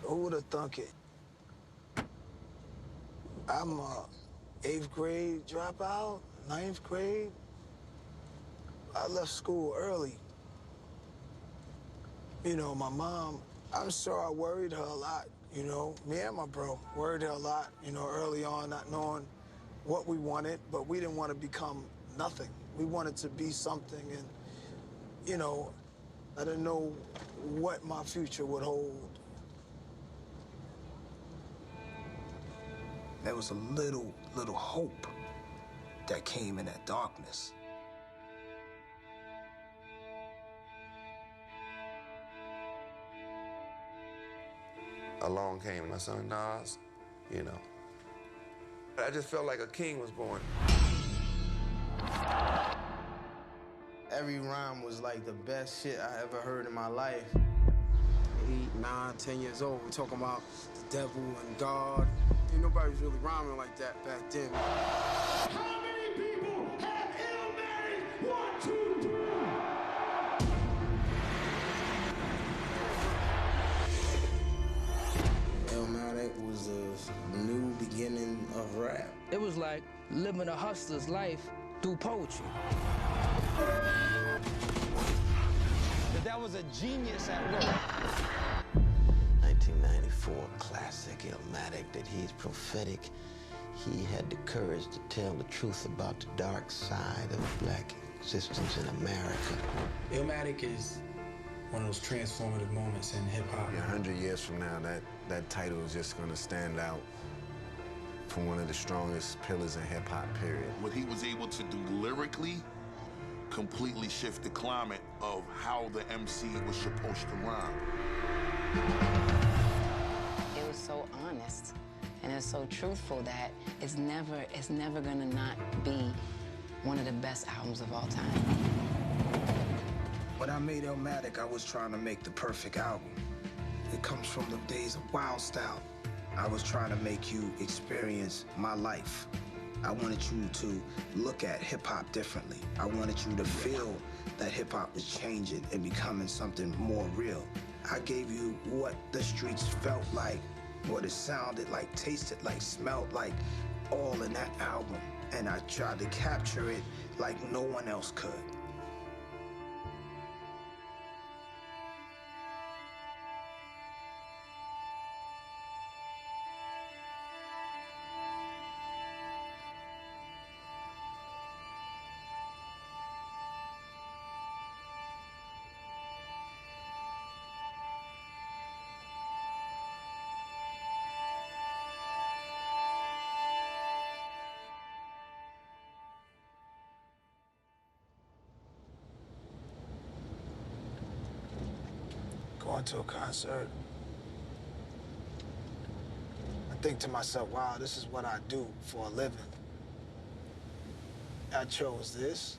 Who would have thunk it? I'm a 8th grade dropout, 9th grade. I left school early. You know, my mom, I'm sure I worried her a lot, you know. Me and my bro worried her a lot, you know, early on, not knowing what we wanted, but we didn't want to become nothing. We wanted to be something, and, you know, I didn't know what my future would hold. There was a little hope that came in that darkness. Along came my son Nas, you know. I just felt like a king was born. Every rhyme was like the best shit I ever heard in my life. 8, 9, 10 years old, we're talking about the devil and God. Ain't nobody was really rhyming like that back then. How many people have Illmatic? 1, 2, 3. Illmatic was a new beginning of rap. It was like living a hustler's life through poetry. That was a genius at work. 1994 classic Illmatic, that he's prophetic. He had the courage to tell the truth about the dark side of black existence in America. Illmatic is one of those transformative moments in hip-hop. 100 years from now, that title is just going to stand out for one of the strongest pillars in hip-hop, period. What he was able to do lyrically completely shift the climate of how the MC was supposed to rhyme. It was so honest and it's so truthful that it's never gonna not be one of the best albums of all time. When I made Illmatic, I was trying to make the perfect album. It comes from the days of Wild Style. I was trying to make you experience my life. I wanted you to look at hip-hop differently. I wanted you to feel that hip-hop was changing and becoming something more real. I gave you what the streets felt like, what it sounded like, tasted like, smelled like, all in that album. And I tried to capture it like no one else could. Going to a concert, I think to myself, wow, this is what I do for a living. I chose this,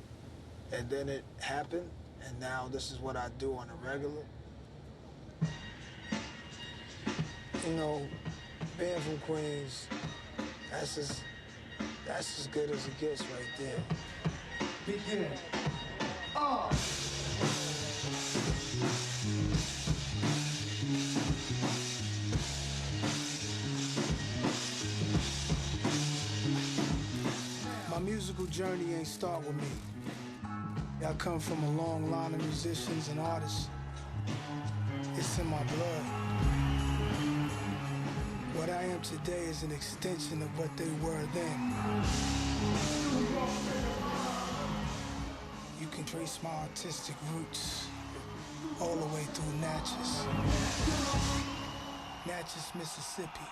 and then it happened, and now this is what I do on a regular. You know, being from Queens, that's as good as it gets right there. Begin. My musical journey ain't start with me. I come from a long line of musicians and artists. It's in my blood. What I am today is an extension of what they were then. You can trace my artistic roots all the way through Natchez. Natchez, Mississippi.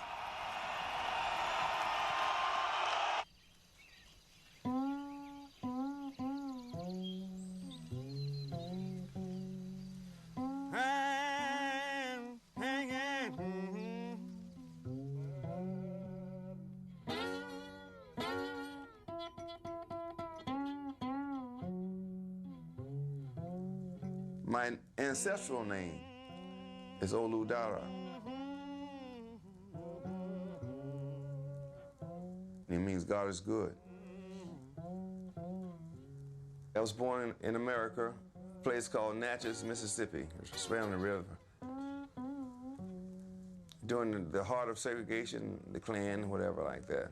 My ancestral name is O.T.R. It means God is good. I was born in America, a place called Natchez, Mississippi. It's around the river. During the heart of segregation, the Klan, whatever like that.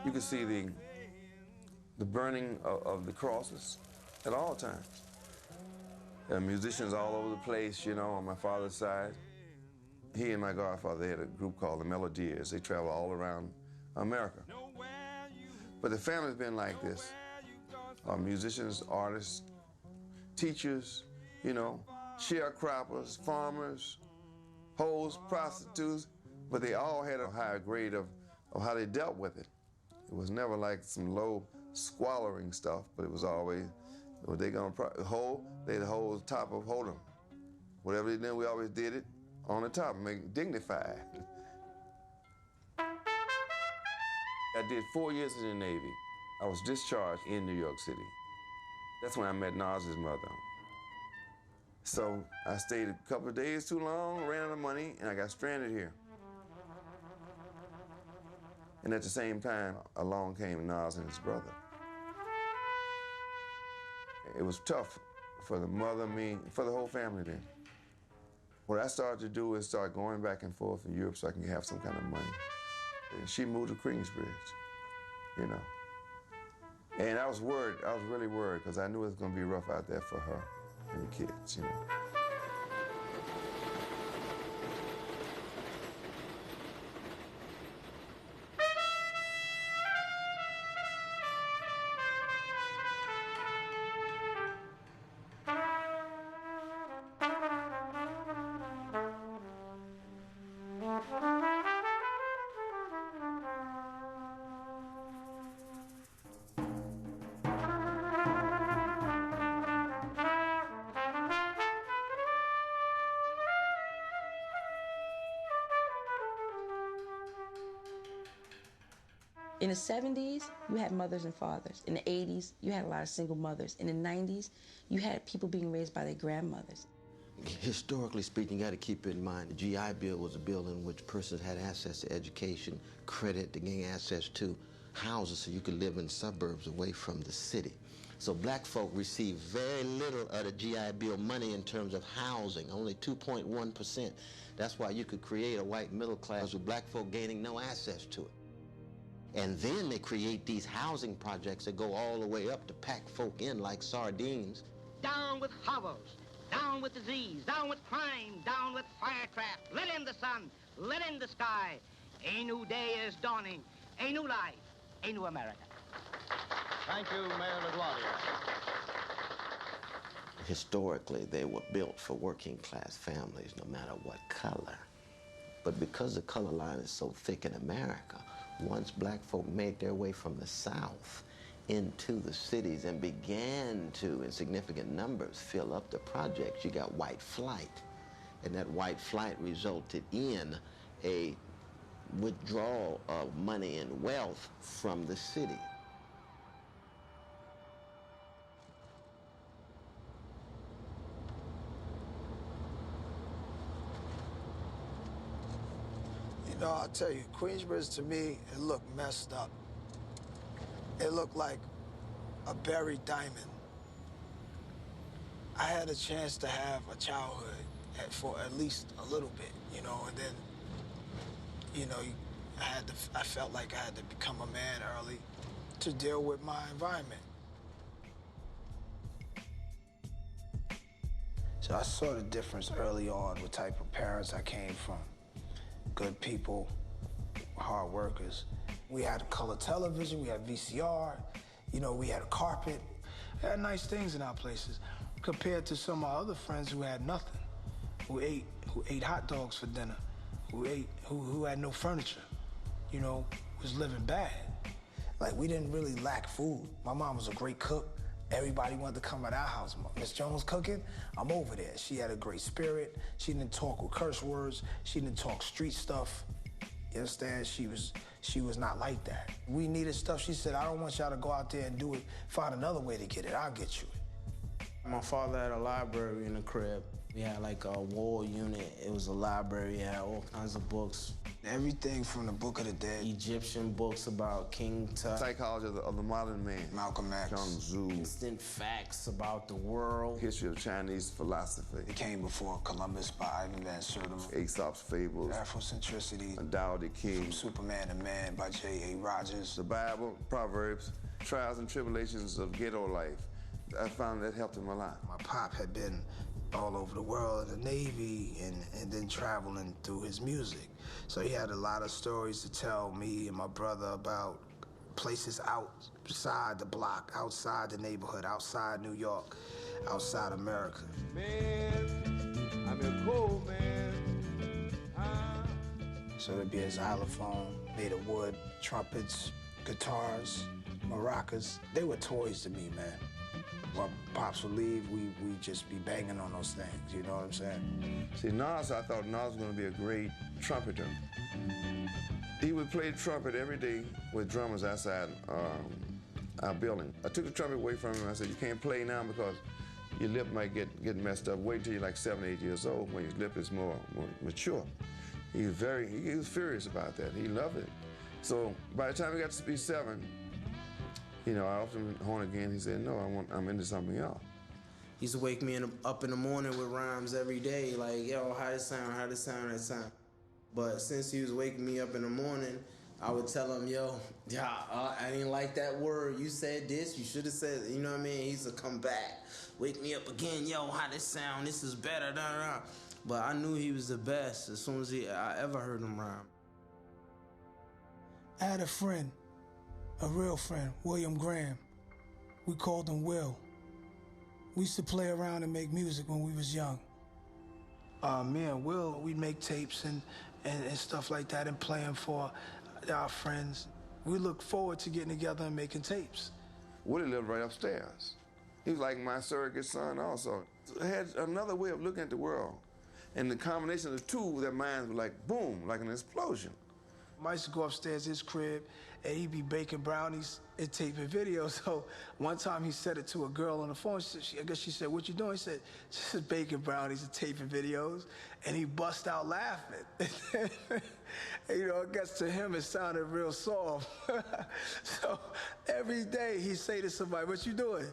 You could see the burning of the crosses at all times. There are musicians all over the place, you know, on my father's side. He and my godfather, they had a group called the Melodiers. They travel all around America. But the family's been like this. Musicians, artists, teachers, you know, sharecroppers, farmers, hoes, prostitutes, but they all had a higher grade of how they dealt with it. It was never like some low squalling stuff, but it was always, were they gonna hold, they'd hold the top of hold them. Whatever they did, we always did it on the top, make it dignified. I did 4 years in the Navy. I was discharged in New York City. That's when I met Nas's mother. So I stayed a couple of days too long, ran out of money, and I got stranded here. And at the same time, along came Nas and his brother. It was tough for the mother, me, for the whole family then. What I started to do is start going back and forth in Europe so I can have some kind of money. And she moved to Queensbridge, you know. And I was worried, I was really worried, because I knew it was going to be rough out there for her and the kids, you know. In the 70s, you had mothers and fathers. In the 80s, you had a lot of single mothers. In the 90s, you had people being raised by their grandmothers. Historically speaking, you got to keep in mind the GI Bill was a bill in which persons had access to education, credit, to gain access to houses so you could live in suburbs away from the city. So black folk received very little of the GI Bill money in terms of housing, only 2.1%. That's why you could create a white middle class with black folk gaining no access to it. And then they create these housing projects that go all the way up to pack folk in like sardines. Down with hovels, down with disease, down with crime, down with firecraft. Let in the sun, let in the sky. A new day is dawning, a new life, a new America. Thank you, Mayor LaGuardia. Historically, they were built for working class families, no matter what color. But because the color line is so thick in America, once black folk made their way from the South into the cities and began to, in significant numbers, fill up the projects, you got white flight. And that white flight resulted in a withdrawal of money and wealth from the city. You know, I'll tell you, Queensbridge to me, it looked messed up. It looked like a buried diamond. I had a chance to have a childhood for at least a little bit, you know, and then, you know, I felt like I had to become a man early to deal with my environment. So I saw the difference early on what type of parents I came from. good people, hard workers. We had color television, we had VCR, you know, we had a carpet. We had nice things in our places compared to some of our other friends who had nothing, who ate hot dogs for dinner, who had no furniture, you know, was living bad. Like, we didn't really lack food. My mom was a great cook. Everybody wanted to come at our house. Miss Jones cooking, I'm over there. She had a great spirit. She didn't talk with curse words. She didn't talk street stuff. You understand? She was not like that. We needed stuff. She said, I don't want y'all to go out there and do it. Find another way to get it. I'll get you it. My father had a library in the crib. We had like a wall unit. It was a library. It had all kinds of books. Everything from the Book of the Dead. Egyptian books about King Tut. Psychology of the modern man. Malcolm X. Sun Tzu. Instant facts about the world. History of Chinese philosophy. It came before Columbus by Ivan Van Sertima. Aesop's Fables. Afrocentricity. Tao the King. From Superman to Man by J.A. Rogers. The Bible, Proverbs, trials and tribulations of ghetto life. I found that helped him a lot. My pop had been all over the world in the Navy and then traveling through his music. So he had a lot of stories to tell me and my brother about places outside the block, outside the neighborhood, outside New York, outside America. Man, I'm a cold man. So it'd be a xylophone made of wood, trumpets, guitars, maracas. They were toys to me, man. When Pops would leave, we'd just be banging on those things, you know what I'm saying? See, Nas, I thought Nas was going to be a great trumpeter. He would play the trumpet every day with drummers outside our building. I took the trumpet away from him. I said, you can't play now because your lip might get messed up. Wait until you're like 7, 8 years old when your lip is more mature. He was furious about that. He loved it. So by the time he got to be 7, you know, I often horn again. He said, no, I'm into something else. He used to wake me up in the morning with rhymes every day, like, yo, how this sound, how this sound, that sound. But since he was waking me up in the morning, I would tell him, yo, I didn't like that word. You said this, you should have said, you know what I mean? He used to come back, wake me up again, yo, how this sound, this is better, da-da-da. But I knew he was the best as soon as I ever heard him rhyme. I had a friend, a real friend, William Graham. We called him Will. We used to play around and make music when we was young. Me and Will, we'd make tapes and stuff like that and playing for our friends. We look forward to getting together and making tapes. Willie lived right upstairs. He was like my surrogate son also. I had another way of looking at the world. And the combination of the two, their minds were like, boom, like an explosion. I used to go upstairs to his crib, and he'd be baking brownies and taping videos. So one time he said it to a girl on the phone. I guess she said, what you doing? He said, just baking brownies and taping videos. And he bust out laughing. And, you know, I guess to him it sounded real soft. So every day he'd say to somebody, what you doing?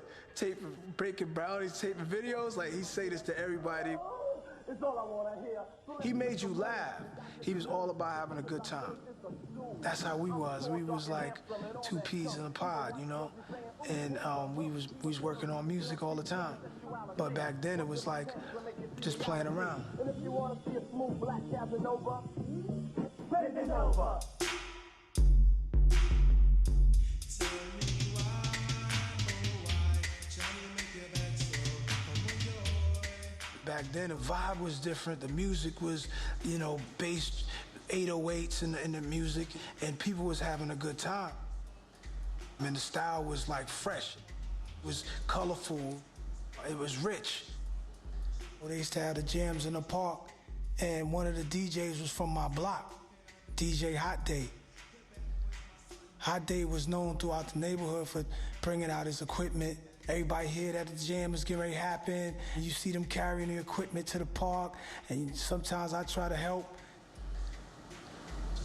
Baking brownies, taping videos? Like, he'd say this to everybody. It's all I want to hear. He made you laugh. He was all about having a good time. That's how we was. We was like 2 peas in a pod, you know? And we was working on music all the time. But back then it was like just playing around. And if you want to see a smooth black Casanova, take it over. Back then, the vibe was different. The music was, you know, bass 808s in the music, and people was having a good time. And the style was like fresh. It was colorful. It was rich. Well, they used to have the jams in the park, and one of the DJs was from my block, DJ Hot Day. Hot Day was known throughout the neighborhood for bringing out his equipment. Everybody hear that the jam is getting ready to happen. You see them carrying the equipment to the park, and sometimes I try to help.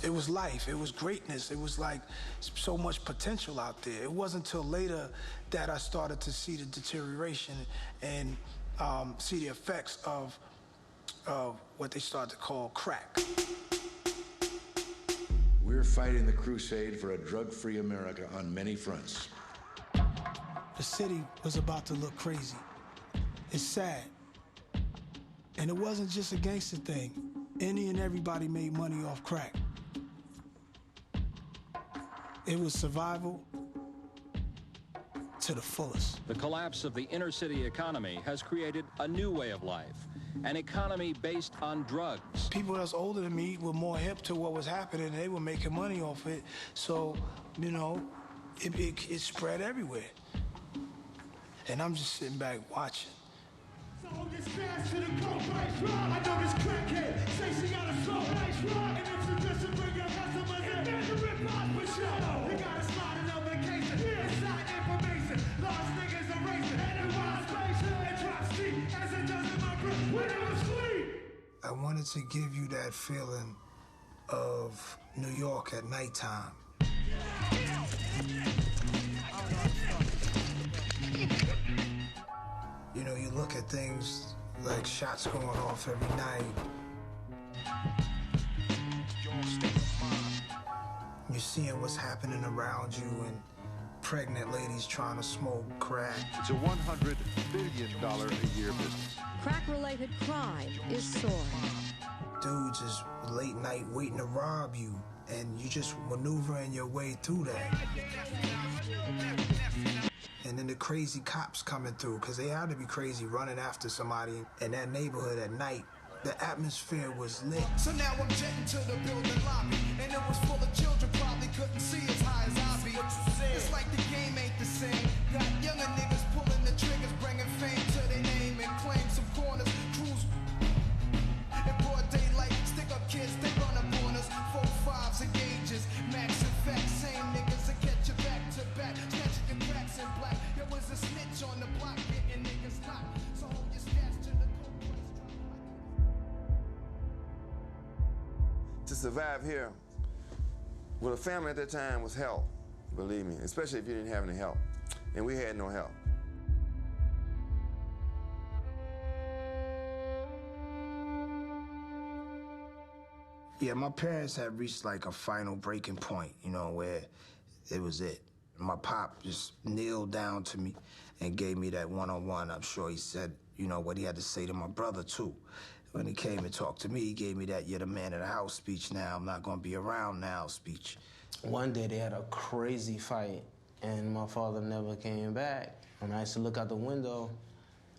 It was life, it was greatness, it was like so much potential out there. It wasn't until later that I started to see the deterioration and see the effects of what they started to call crack. We're fighting the crusade for a drug-free America on many fronts. The city was about to look crazy. It's sad. And it wasn't just a gangster thing. Any and everybody made money off crack. It was survival to the fullest. The collapse of the inner-city economy has created a new way of life, an economy based on drugs. People that's older than me were more hip to what was happening. They were making money off it. So, you know, it spread everywhere. And I'm just sitting back watching. So this fast to the coke price rock. I know this crackhead say she got a slow price rock. And if she just bring your customers in, there's a rip-off for sure. They got a spot in on vacation. Inside information. Lost niggas erasing. And it was space. And drop steep as it does in my grip when I was asleep. I wanted to give you that feeling of New York at nighttime. You know, you look at things like shots going off every night. You're seeing what's happening around you and pregnant ladies trying to smoke crack. It's a $100 billion a year business. Crack-related crime is soaring. Dudes is late night waiting to rob you, and you just maneuvering your way through that. And then the crazy cops coming through, because they had to be crazy running after somebody in that neighborhood at night. The atmosphere was lit. So now I'm jetting to the building lobby, and it was full of children, probably couldn't see as high as I be. It's like the game ain't the same. Got younger niggas pulling the triggers, bringing fame to their name and claim some corners. Cruise in broad daylight, stick up kids, they run up on us. 4-5s and gauges, max and facts, same niggas that catch you back to back, snatching your cracks in black. There was a snitch on the block, getting niggas locked. So hold your stats to the coke price drop. To survive here with a family at that time was hell, believe me, especially if you didn't have any help. And we had no help. Yeah, my parents had reached like a final breaking point, you know, where it was it. My pop just kneeled down to me and gave me that one-on-one. I'm sure he said, you know, what he had to say to my brother, too. When he came and talked to me, he gave me that, you're the man of the house speech now, I'm not gonna be around now speech. One day they had a crazy fight, and my father never came back. And I used to look out the window,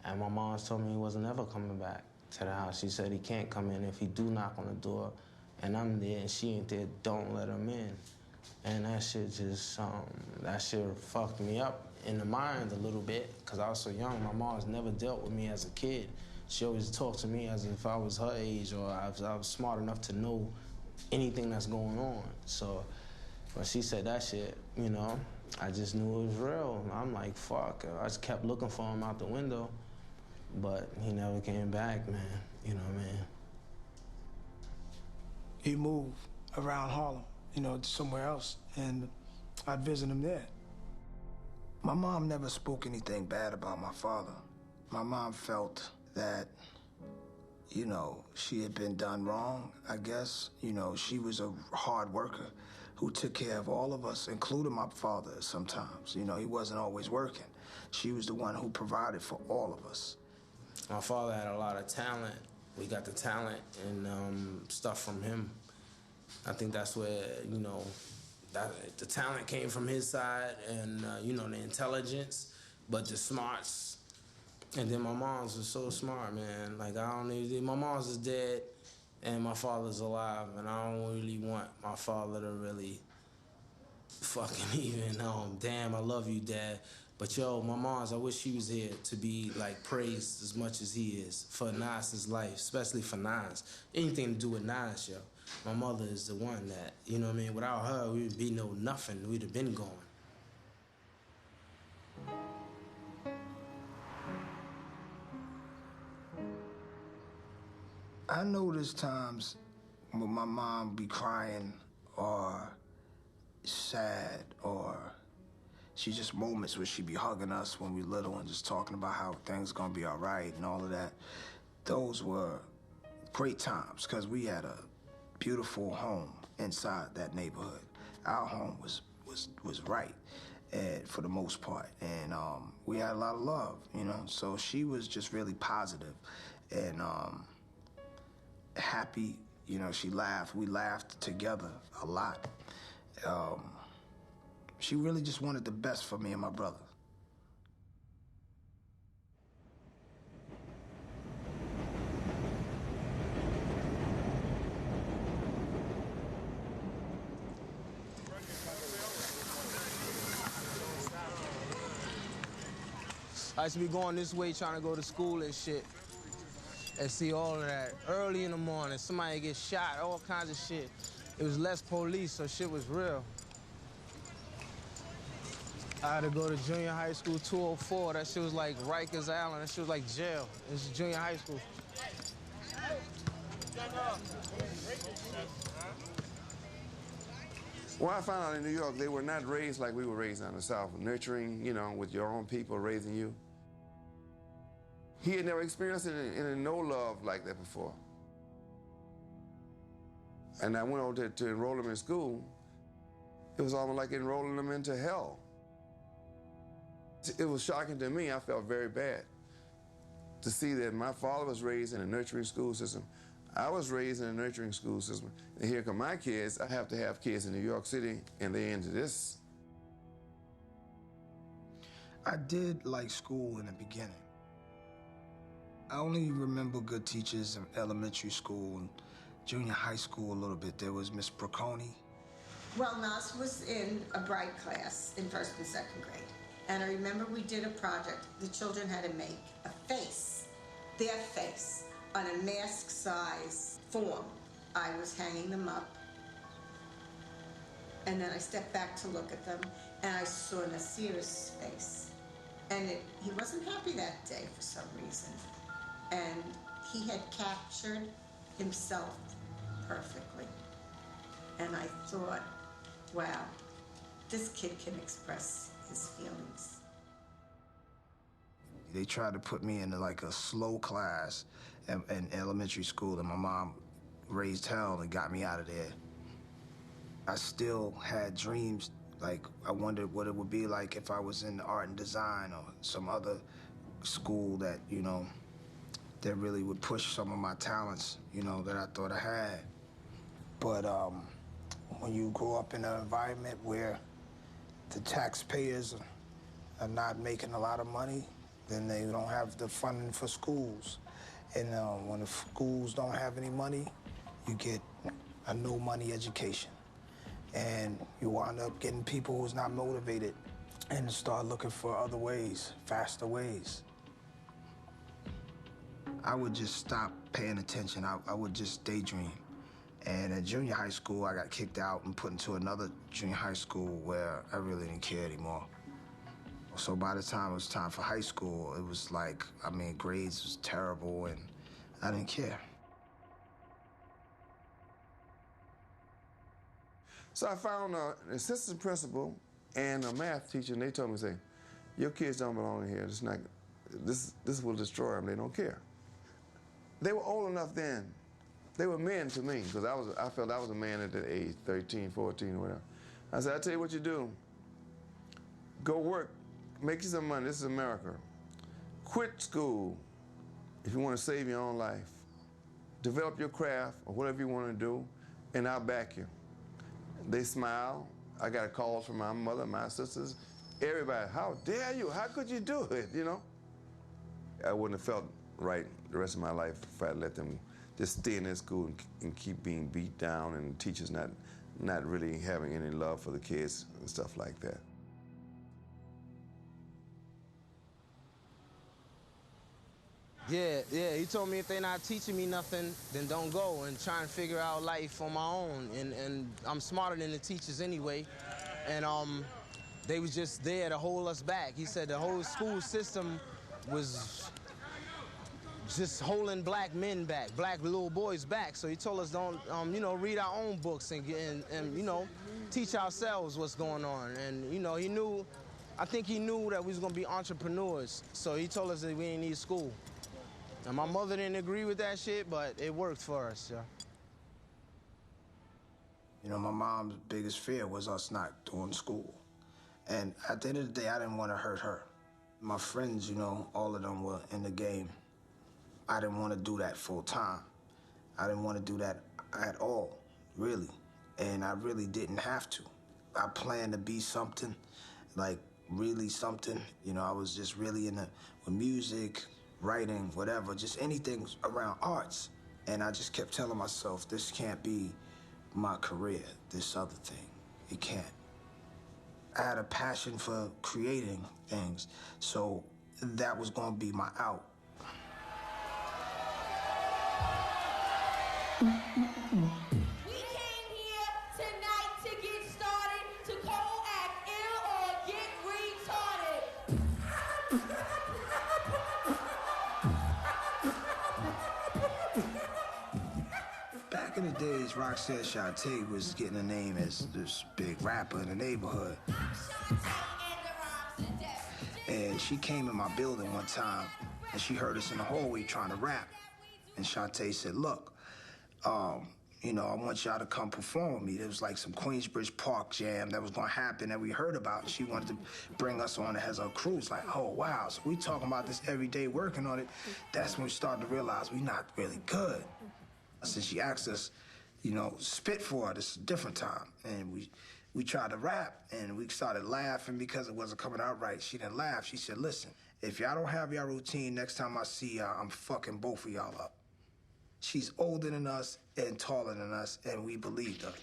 and my mom told me he wasn't ever coming back to the house. She said he can't come in if he do knock on the door, and I'm there and she ain't there, don't let him in. And that shit just, that shit fucked me up in the mind a little bit, because I was so young. My mom's never dealt with me as a kid. She always talked to me as if I was her age or I was smart enough to know anything that's going on. So when she said that shit, you know, I just knew it was real. I'm like, fuck. I just kept looking for him out the window, but he never came back, man. You know what I mean? He moved around Harlem, you know, somewhere else, and I'd visit him there. My mom never spoke anything bad about my father. My mom felt that, you know, she had been done wrong, I guess. You know, she was a hard worker who took care of all of us, including my father sometimes. You know, he wasn't always working. She was the one who provided for all of us. My father had a lot of talent. We got the talent and stuff from him. I think that's where, you know, the talent came from his side and, you know, the intelligence, but the smarts. And then my mom's was so smart, man. Like, my mom's is dead and my father's alive, and I don't really want my father to really fucking even, damn, I love you, Dad. But yo, my mom's, I wish she was here to be like praised as much as he is for Nas's life, especially for Nas. Anything to do with Nas, yo. My mother is the one that, you know what I mean? Without her, we would be no nothing. We'd have been gone. I know there's times when my mom be crying or sad, or she just moments where she be hugging us when we little and just talking about how things gonna be all right and all of that. Those were great times because we had a beautiful home inside that neighborhood. Our home was right, and for the most part, and we had a lot of love, you know. So she was just really positive and happy You know, she laughed. We laughed together a lot. She really just wanted the best for me and my brother. I used to be going this way trying to go to school and shit and see all of that. Early in the morning, somebody get shot, all kinds of shit. It was less police, so shit was real. I had to go to junior high school 204. That shit was like Rikers Island. That shit was like jail. It was junior high school. Well, I found out in New York, they were not raised like we were raised down in the South, nurturing, you know, with your own people raising you. He had never experienced it in no love like that before. And I went over to enroll him in school. It was almost like enrolling him into hell. It was shocking to me. I felt very bad to see that my father was raised in a nurturing school system. I was raised in a nurturing school system. And here come my kids. I have to have kids in New York City, and they into this. I did like school in the beginning. I only remember good teachers in elementary school and junior high school a little bit. There was Miss Braconi. Well, Nas was in a bright class in first and second grade. And I remember we did a project. The children had to make a face, their face, on a mask-size form. I was hanging them up. And then I stepped back to look at them, and I saw Nasir's face. And he wasn't happy that day for some reason. And he had captured himself perfectly. And I thought, wow, this kid can express his feelings. They tried to put me into like a slow class in elementary school, and my mom raised hell and got me out of there. I still had dreams, like I wondered what it would be like if I was in art and design or some other school that, you know, that really would push some of my talents, you know, that I thought I had. But when you grow up in an environment where the taxpayers are not making a lot of money, then they don't have the funding for schools. And when the schools don't have any money, you get a no-money education. And you wind up getting people who's not motivated and start looking for other ways, faster ways. I would just stop paying attention. I would just daydream. And in junior high school, I got kicked out and put into another junior high school where I really didn't care anymore. So by the time it was time for high school, it was like, I mean, grades was terrible and I didn't care. So I found an assistant principal and a math teacher, and they told me, say, your kids don't belong in here. This will destroy them. They don't care. They were old enough then. They were men to me, because I felt I was a man at that age, 13, 14, or whatever. I said, I'll tell you what you do. Go work, make you some money. This is America. Quit school if you want to save your own life. Develop your craft or whatever you want to do, and I'll back you. They smile. I got calls from my mother, my sisters, everybody. How dare you? How could you do it, you know? I wouldn't have felt right the rest of my life if I let them just stay in that school and keep being beat down and teachers not really having any love for the kids and stuff like that. Yeah, he told me if they're not teaching me nothing, then don't go and try and figure out life on my own. And I'm smarter than the teachers anyway. And they was just there to hold us back. He said the whole school system was just holding black men back, black little boys back. So he told us don't, you know, read our own books and you know, teach ourselves what's going on. And, you know, he knew, I think he knew that we was gonna be entrepreneurs. So he told us that we didn't need school. And my mother didn't agree with that shit, but it worked for us, yeah. You know, my mom's biggest fear was us not doing school. And at the end of the day, I didn't want to hurt her. My friends, you know, all of them were in the game. I didn't want to do that full time. I didn't want to do that at all, really. And I really didn't have to. I planned to be something, like really something. You know, I was just really with music, writing, whatever, just anything around arts. And I just kept telling myself, this can't be my career, this other thing. It can't. I had a passion for creating things, so that was gonna be my out. We came here tonight to get started, to co-act ill or get retarded. Back in the days, Roxanne Shante was getting a name as this big rapper in the neighborhood. And she came in my building one time, and she heard us in the hallway trying to rap. And Shante said, look, you know, I want y'all to come perform with me. There was like some Queensbridge Park jam that was gonna happen that we heard about. And she wanted to bring us on as a crew. It's like, oh, wow, so we talking about this every day, working on it. That's when we started to realize we're not really good. So she asked us, you know, spit for her. This is a different time. And we tried to rap, and we started laughing because it wasn't coming out right. She didn't laugh. She said, listen, if y'all don't have y'all routine, next time I see y'all, I'm fucking both of y'all up. She's older than us and taller than us, and we believed her.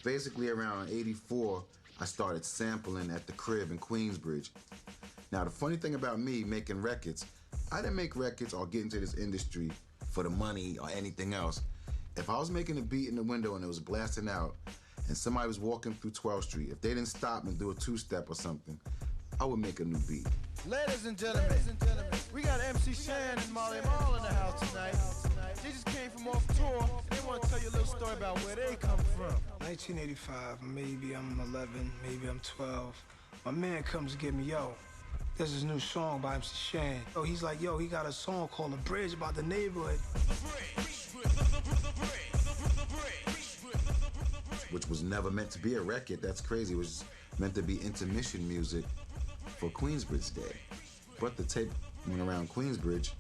Basically, around 84, I started sampling at the crib in Queensbridge. Now, the funny thing about me making records, I didn't make records or get into this industry for the money or anything else. If I was making a beat in the window and it was blasting out, and somebody was walking through 12th Street, if they didn't stop and do a two-step or something, I would make a new beat. Ladies and gentlemen, we got MC Shan and Molly Mall in the house tonight. They just came from off tour, and they want to tell you a little story about where they come from. 1985, maybe I'm 11, maybe I'm 12. My man comes to get me, yo, there's this new song by MC Shan. Oh, he's like, yo, he got a song called The Bridge about the neighborhood. Which was never meant to be a record. That's crazy. It was meant to be intermission music for Queensbridge Day. But the tape went around Queensbridge,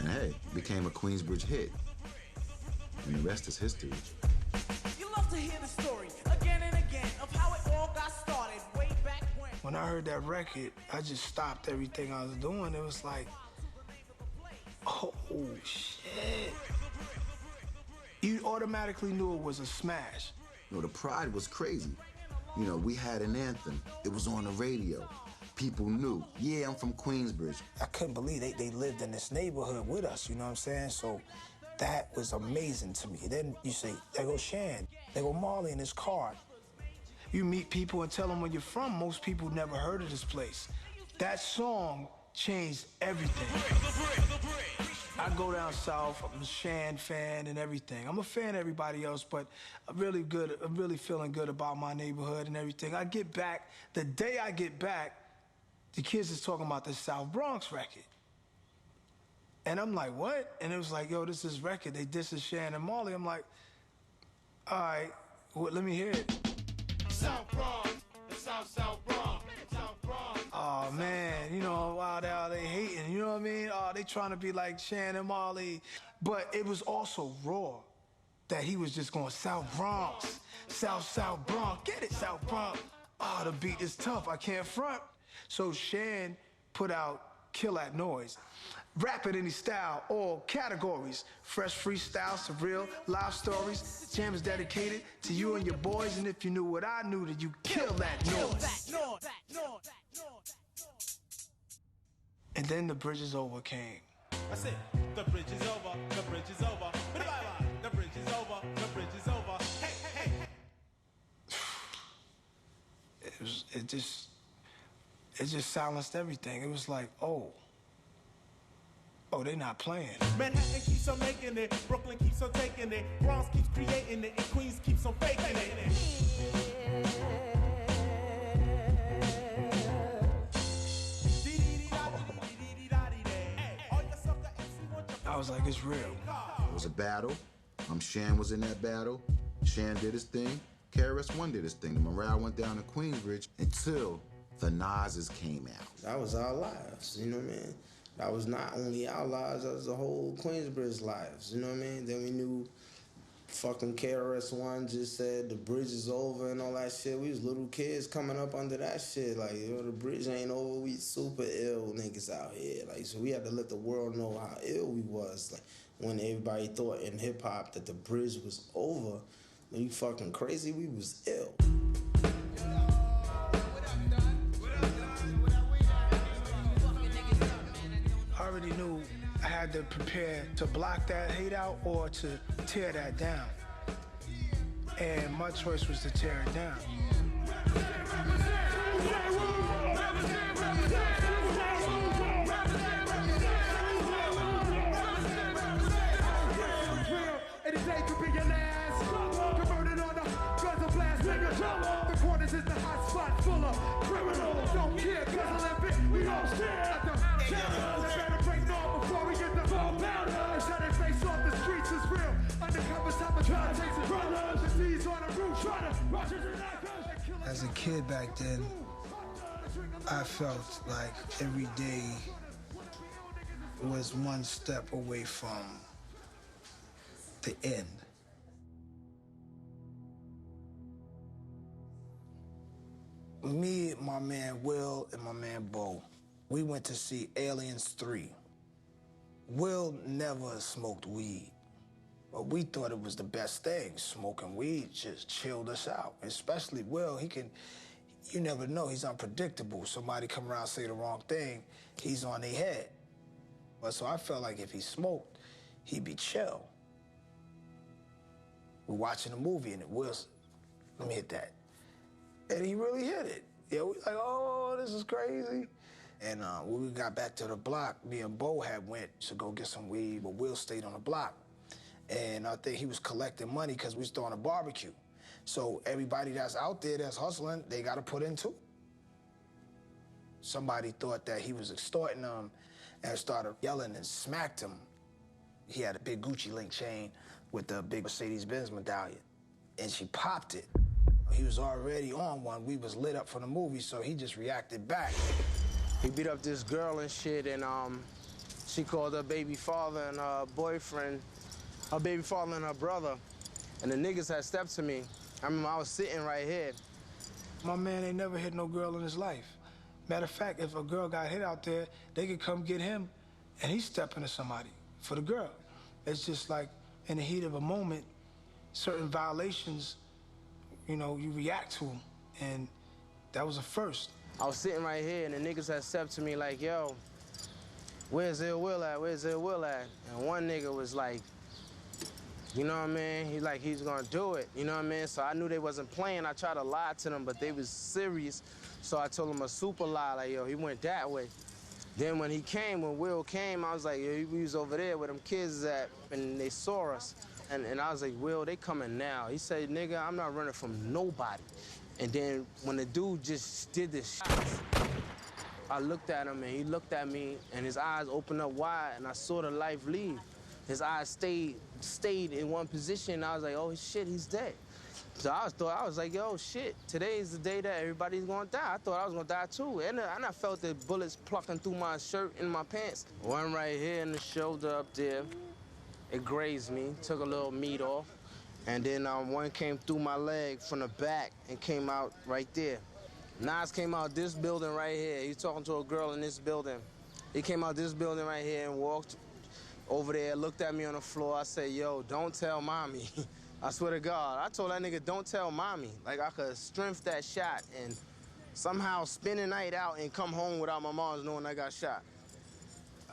and hey, it became a Queensbridge hit. And the rest is history. You love to hear the story again and again of how it all got started way back when. When I heard that record, I just stopped everything I was doing. It was like, oh, shit. You automatically knew it was a smash. You know, the pride was crazy. You know, we had an anthem. It was on the radio. People knew, yeah, I'm from Queensbridge. I couldn't believe they lived in this neighborhood with us, you know what I'm saying? So that was amazing to me. Then you say, there go Shan, there go Marley in his car. You meet people and tell them where you're from. Most people never heard of this place. That song changed everything. I go down south, I'm a Shan fan and everything. I'm a fan of everybody else, but I'm really feeling good about my neighborhood and everything. I get back, the day I get back, the kids is talking about the South Bronx record. And I'm like, what? And it was like, yo, this is record. This is Shan and Marley. I'm like, all right, well, let me hear it. South Bronx, the South Bronx, South Bronx. Oh, man, you know, wow, they hating, you know what I mean? Oh, they trying to be like Shan and Marley. But it was also raw that he was just going South Bronx, South Bronx. Get it, South Bronx. Oh, the beat is tough, I can't front. So Shan put out Kill That Noise. Rap in any style, all categories. Fresh freestyle, surreal, live stories. Jam is dedicated to you and your boys, and if you knew what I knew, then you kill that noise. And then The Bridge Is Over came. I said, the bridge is over, the bridge is over. Bye-bye, the bridge is over, the bridge is over. Hey, hey, hey. It just silenced everything. It was like, oh, they not playing. Manhattan keeps on making it, Brooklyn keeps on taking it, Bronx keeps creating it, and Queens keeps on faking it. I was like, it's real. It was a battle. Shan was in that battle. Shan did his thing. KRS-One did his thing. The morale went down in Queensbridge until the Nas's came out. That was our lives, you know what I mean? That was not only our lives, that was the whole Queensbridge lives, you know what I mean? Then we knew Fucking KRS-One just said the bridge is over and all that shit. We was little kids coming up under that shit. Like, yo, the bridge ain't over. We super ill niggas out here. Like, so we had to let the world know how ill we was. Like, when everybody thought in hip hop that the bridge was over, when you fucking crazy, we was ill. I already knew I had to prepare to block that hate out or to tear that down. And my choice was to tear it down. Any day could be your last. Converted on the guns of blast, nigga. The corners is the hot spot full of criminals. Don't care, cause Olympic, we don't stare at the channel. They better break norm before we get the ball powder. And shut their face off the streets is real. Undercover sabotage, takes brothers. The D's on the roof, trying to rush us in that. As a kid back then, I felt like every day was one step away from the end. Me, my man Will, and my man Bo, we went to see Aliens 3. Will never smoked weed, but we thought it was the best thing. Smoking weed just chilled us out, especially Will. You never know, he's unpredictable. Somebody come around, say the wrong thing, he's on their head. But so I felt like if he smoked, he'd be chill. We're watching a movie and Will's, let me hit that. And he really hit it. Yeah, we like, oh, this is crazy. And when we got back to the block, me and Bo had went to go get some weed, but Will stayed on the block. And I think he was collecting money because we was throwing a barbecue. So everybody that's out there that's hustling, they got to put in too. Somebody thought that he was extorting them and started yelling and smacked him. He had a big Gucci link chain with the big Mercedes-Benz medallion, and she popped it. He was already on one. We was lit up for the movie, so he just reacted back. He beat up this girl and shit, and she called her baby father and her boyfriend, her baby father and her brother, and the niggas had stepped to me. I remember I was sitting right here. My man ain't never hit no girl in his life. Matter of fact, if a girl got hit out there, they could come get him, and he's stepping to somebody for the girl. It's just like, in the heat of a moment, certain violations, you know, you react to them, and that was a first. I was sitting right here, and the niggas had stepped to me like, yo, where's Ill Will at? Where's Ill Will at? And one nigga was like, you know what I mean? He's gonna do it, you know what I mean? So I knew they wasn't playing. I tried to lie to them, but they was serious. So I told them a super lie, like, yo, he went that way. Then when Will came, I was like, yo, he was over there where them kids at, and they saw us. And I was like, Will, they coming now. He said, nigga, I'm not running from nobody. And then when the dude just did this shit, I looked at him and he looked at me and his eyes opened up wide and I saw the life leave. His eyes stayed in one position and I was like, oh shit, he's dead. So I was like, yo, shit, today is the day that everybody's gonna die. I thought I was gonna die too. And I felt the bullets plucking through my shirt and my pants. One right here in the shoulder up there. It grazed me, took a little meat off. And then one came through my leg from the back and came out right there. Nas came out this building right here. He was talking to a girl in this building. He came out this building right here and walked over there, looked at me on the floor. I said, yo, don't tell mommy. I swear to God. I told that nigga, don't tell mommy. Like I could strength that shot and somehow spend the night out and come home without my mom's knowing I got shot.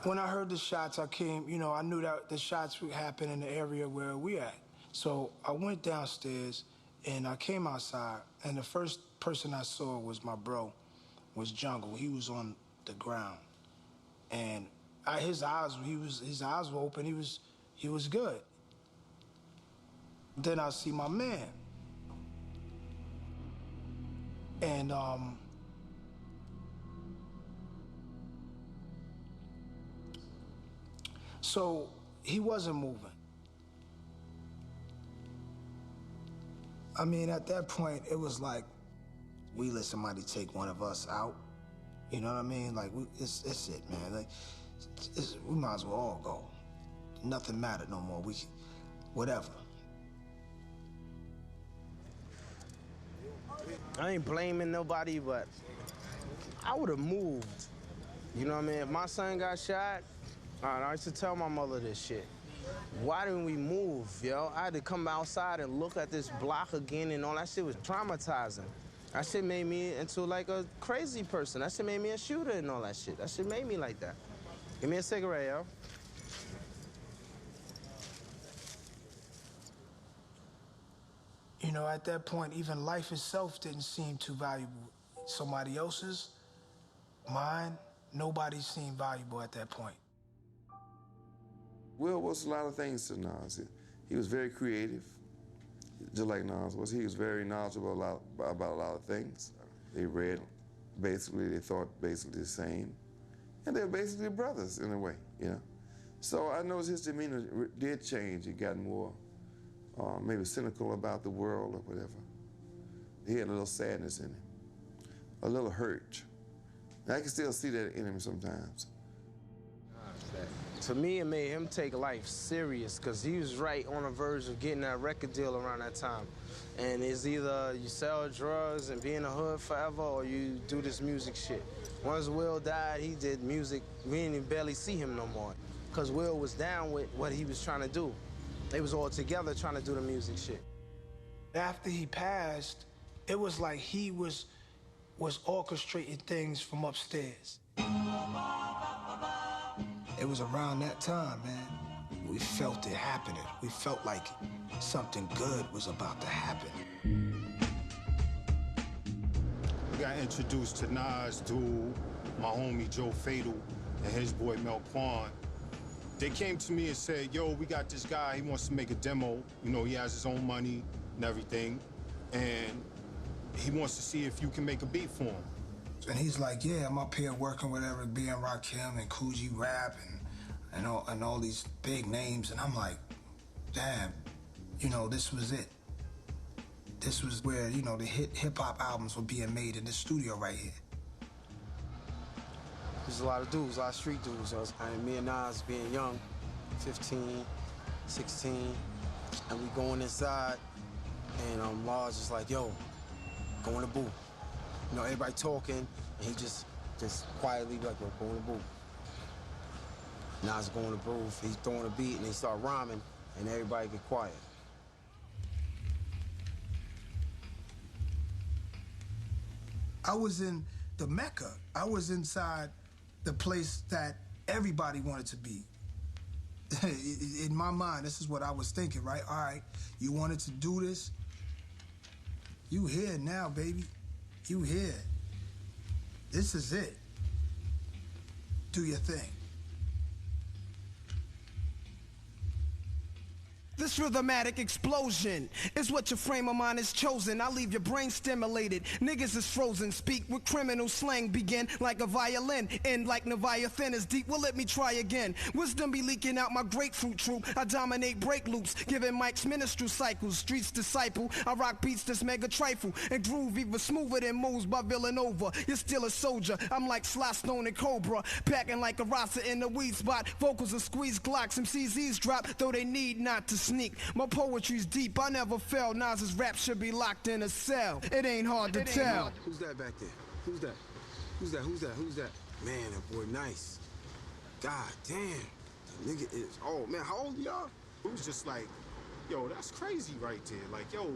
When I heard the shots, I came, you know, I knew that the shots would happen in the area where we at. So I went downstairs and I came outside and the first person I saw was my bro, was Jungle. He was on the ground. And his eyes were open, he was good. Then I see my man. And so he wasn't moving. I mean, at that point, it was like, we let somebody take one of us out. You know what I mean? Like, it's it, man. Like, we might as well all go. Nothing mattered no more. Whatever. I ain't blaming nobody, but I would have moved. You know what I mean? If my son got shot, I used to tell my mother this shit. Why didn't we move, yo? I had to come outside and look at this block again, and all that shit was traumatizing. That shit made me into like a crazy person. That shit made me a shooter and all that shit. That shit made me like that. Give me a cigarette, yo. You know, at that point, even life itself didn't seem too valuable. Somebody else's, mine, nobody seemed valuable at that point. Will was a lot of things to Nas. He was very creative, just like Nas was. He was very knowledgeable about a lot of things. They read, basically, they thought basically the same. And they were basically brothers in a way, you know. So I noticed his demeanor did change. He got more maybe cynical about the world or whatever. He had a little sadness in him, a little hurt. And I can still see that in him sometimes. To me, it made him take life serious because he was right on the verge of getting that record deal around that time. And it's either you sell drugs and be in the hood forever or you do this music shit. Once Will died, he did music. We didn't even barely see him no more because Will was down with what he was trying to do. They was all together trying to do the music shit. After he passed, it was like he was orchestrating things from upstairs. It was around that time, man. We felt it happening. We felt like something good was about to happen. We got introduced to Nas, Dude, my homie Joe Fatal, and his boy Mel Quan. They came to me and said, yo, we got this guy, he wants to make a demo. You know, he has his own money and everything. And he wants to see if you can make a beat for him. And he's like, yeah, I'm up here working with B.M. Rakim and Coogee Rap and all these big names. And I'm like, damn, you know, this was it. This was where, you know, the hip-hop albums were being made in this studio right here. There's a lot of dudes, a lot of street dudes. And me and Nas being young, 15, 16, and we going inside, and Lars just like, yo, go in the booth. You know, everybody talking, and he just quietly like, yo, go in the booth. Nas go in the booth, he's throwing a beat, and he start rhyming, and everybody get quiet. I was in the Mecca. I was inside the place that everybody wanted to be. In my mind, this is what I was thinking, right? All right, you wanted to do this? You here now, baby. You here. This is it. Do your thing. This rhythmatic explosion is what your frame of mind is chosen. I leave your brain stimulated. Niggas is frozen. Speak with criminal slang. Begin like a violin. End like Leviathan is deep. Well, let me try again. Wisdom be leaking out my grapefruit troop. I dominate break loops. Giving mics minstrel cycles. Streets disciple. I rock beats that's mega trifle. And groove even smoother than moves by Villanova. You're still a soldier. I'm like Sly Stone and Cobra. Packing like a Rasa in the weed spot. Vocals are squeezed Glocks. MCs eavesdrop. Though they need not to sneak. My poetry's deep, I never fell. Nas's rap should be locked in a cell. It ain't hard to tell. Who's that back there? Who's that? Who's that? Who's that? Who's that? Man, that boy nice. God damn. That nigga is, oh man, how old y'all? It was just like, yo, that's crazy right there. Like, yo,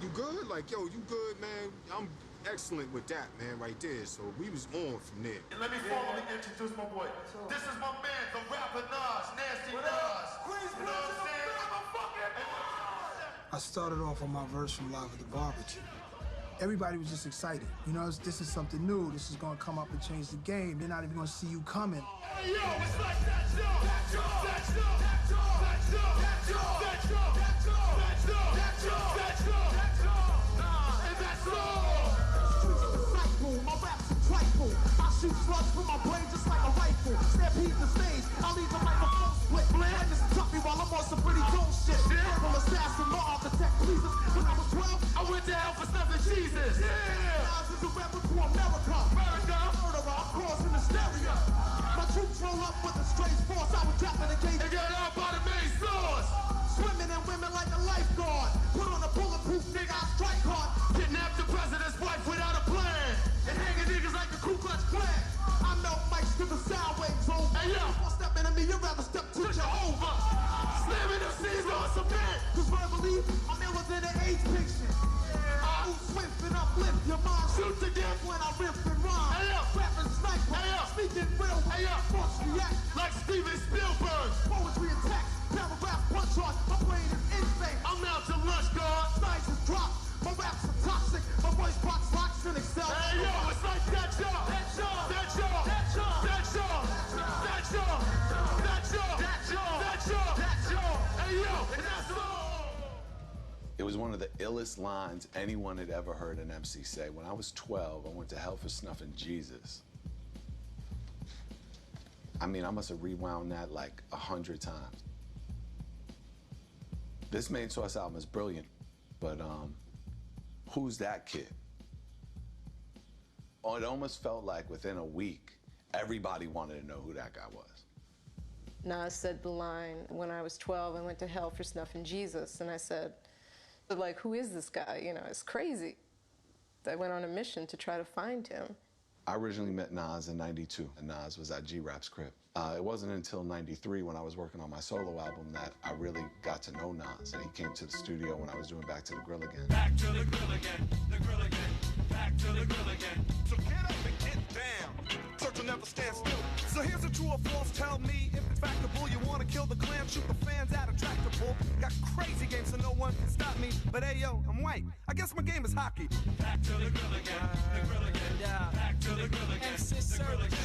you good? Like, yo, you good, man? I'm excellent with that, man, right there. So we was on from there. And let me formally introduce my boy. This is my man, the rapper Nas, Nasty Nas. You know what I'm saying? I started off on my verse from Live at the Barbecue. Everybody was just excited. You know, this is something new. This is gonna come up and change the game. They're not even gonna see you coming. Hey, yo, it's like that, yo. That, yo. That, yo. That, yo. That, yo. That, yo. That, yo. That, yo. That, yo. That, yo. That, yo. That, yo. And that's all. My rap's a trifle. I shoot slugs from my brain just like a rifle. Stampede the stage. I leave the microphone split. Witness tuck me while I'm on some pretty cool shit. Verbal assassin, my architect pleases. When I was 12, I went down for stuffing Jesus. Yeah. Nas is a rebel to America. Murderer, I'm causing hysteria. My troops roll up with a strange force. I was trapped in a cage. And got out by the main source. Swimming in women voice box and excel. Hey yo, it's like that y'all, that y'all, that y'all, that y'all, that y'all, that y'all, that y'all, that y'all, that y'all, that y'all. Hey yo, and that's all. It was one of the illest lines anyone had ever heard an MC say. When I was 12, I went to hell for snuffing Jesus. I mean, I must have rewound that like 100 times. This Main Source album is brilliant, but who's that kid? Oh, it almost felt like within a week, everybody wanted to know who that guy was. Nas said the line, when I was 12, I went to hell for snuffing Jesus. And I said, like, who is this guy? You know, it's crazy. I went on a mission to try to find him. I originally met Nas in '92, and Nas was at G-Rap's crib. It wasn't until '93 when I was working on my solo album that I really got to know Nas, and he came to the studio when I was doing Back to the Grill Again. Back to the grill again, the grill again, back to the grill again. So get up and get down. Search will never stand still. So here's a true or false. Tell me if it's factable. You want to kill the clan, shoot the fans out of tractable. Got crazy games so no one can stop me. But hey yo, I'm white. I guess my game is hockey. Back to the grill again, the grill again. Yeah. Back to the grill again, the grill again.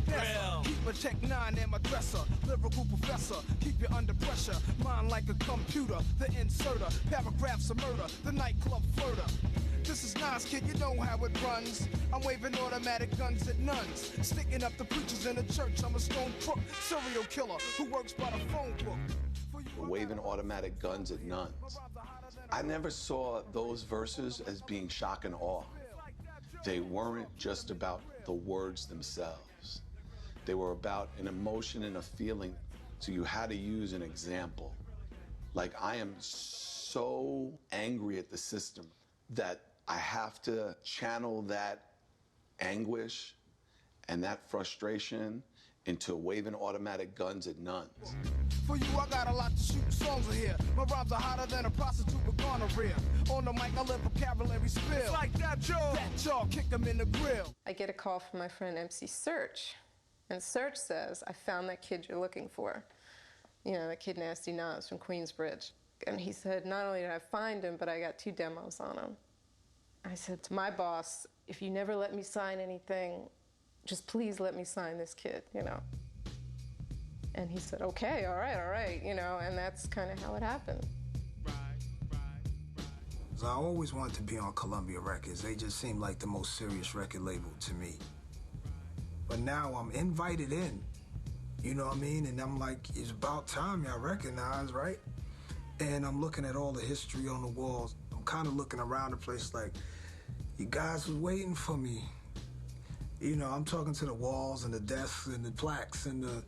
Grill. Keep a Tech 9 in my dresser. Lyrical professor. Keep you under pressure. Mind like a computer. The inserter. Paragraphs of murder. The nightclub flirter. This is Nas, kid, you know how it runs. I'm waving automatic guns at nuns. Sticking up the preachers in the church. I'm a stone crook, serial killer who works by the phone book. Waving automatic guns at nuns. I never saw those verses as being shock and awe. They weren't just about the words themselves. They were about an emotion and a feeling, so you had to use an example. Like, I am so angry at the system that I have to channel that anguish and that frustration into waving automatic guns at nuns. For you, I got a lot to shoot songs in here. My rhymes are hotter than a prostitute with gonorrhea. On the mic, I let vocabulary spill. It's like that jaw, kick 'em in the grill. I get a call from my friend MC Search. And Search says, I found that kid you're looking for. You know, that kid Nasty Nas from Queensbridge. And he said, not only did I find him, but I got 2 demos on him. I said to my boss, if you never let me sign anything, just please let me sign this kid, you know. And he said, okay, all right, you know, and that's kind of how it happened. I always wanted to be on Columbia Records. They just seemed like the most serious record label to me. But now I'm invited in, you know what I mean? And I'm like, it's about time y'all recognize, right? And I'm looking at all the history on the walls. I'm kind of looking around the place like, you guys was waiting for me. You know, I'm talking to the walls and the desks and the plaques and the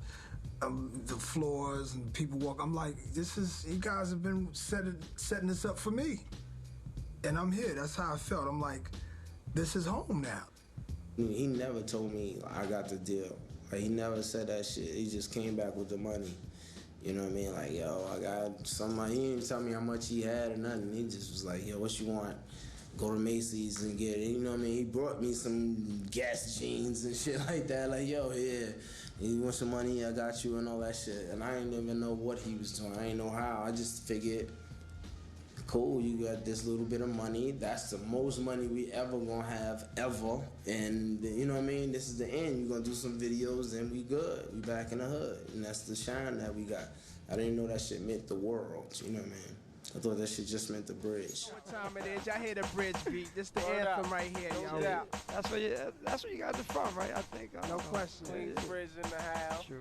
floors and people walk. I'm like, you guys have been setting this up for me. And I'm here, that's how I felt. I'm like, this is home now. He never told me I got the deal. Like, he never said that shit. He just came back with the money. You know what I mean? Like, yo, I got some money. He didn't tell me how much he had or nothing. He just was like, yo, what you want? Go to Macy's and get it. You know what I mean? He brought me some gas jeans and shit like that. Like, yo, yeah, you want some money? I got you and all that shit. And I didn't even know what he was doing. I didn't know how. I just figured, cool, you got this little bit of money. That's the most money we ever gonna have, ever. And you know what I mean? This is the end. You're gonna do some videos and we good. We back in the hood. And that's the shine that we got. I didn't know that shit meant the world, you know what I mean? I thought that shit just meant the bridge. What time it is? Y'all hear the bridge beat. This the anthem right here, y'all. Yeah, that's where you guys are from, right? I think. No question. Queensbridge in the house. True.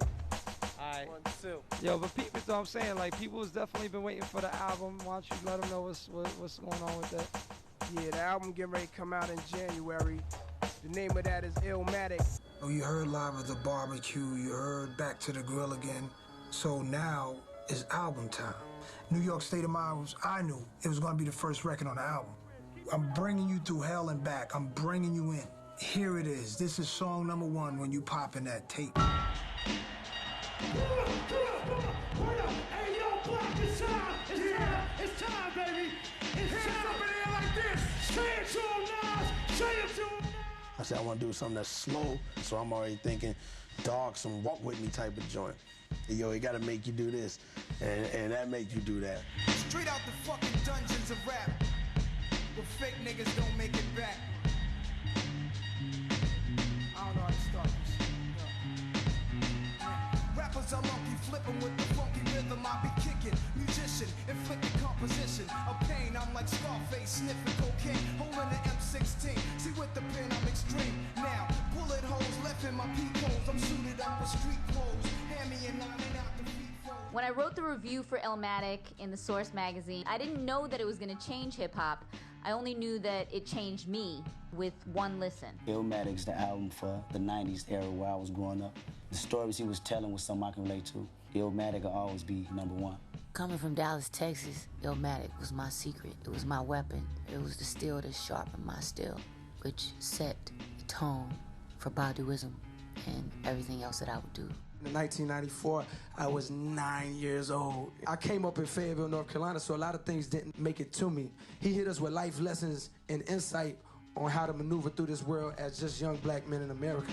All right. 1, 2. Yo, but people, so I'm saying, like, people has definitely been waiting for the album. Why don't you let them know what's going on with that? Yeah, the album getting ready to come out in January. The name of that is Illmatic. Oh, you heard Live at the Barbecue, you heard Back to the Grill Again. So now it's album time. New York State of Mind I knew it was gonna be the first record on the album. I'm bringing you through hell and back. I'm bringing you in. Here it is. This is song number 1 when you pop in that tape. Hey, yo, Black, it's time. It's time, baby. It's time. Up in here like this. Say it to him, Nas. Say it to him. I said I want to do something that's slow, so I'm already thinking dark, some walk with me type of joint. Yo, it gotta make you do this, and that make you do that. Straight out the fucking dungeons of rap, where fake niggas don't make it back. sniffing cocaine, holding an M16. See with the pen, I'm extreme. Now, bullet holes left in my peep holes. I'm suited up with street clothes. Hand me a 9 and out the feet fold. When I wrote the review for Illmatic in the Source magazine, I didn't know that it was going to change hip-hop. I only knew that it changed me with one listen. Illmatic's the album for the 90s era where I was growing up. The stories he was telling was something I can relate to. Illmatic will always be #1. Coming from Dallas, Texas, Illmatic was my secret. It was my weapon. It was the steel that sharpened my steel, which set the tone for Baduism and everything else that I would do. In 1994, I was 9 years old. I came up in Fayetteville, North Carolina, so a lot of things didn't make it to me. He hit us with life lessons and insight on how to maneuver through this world as just young black men in America.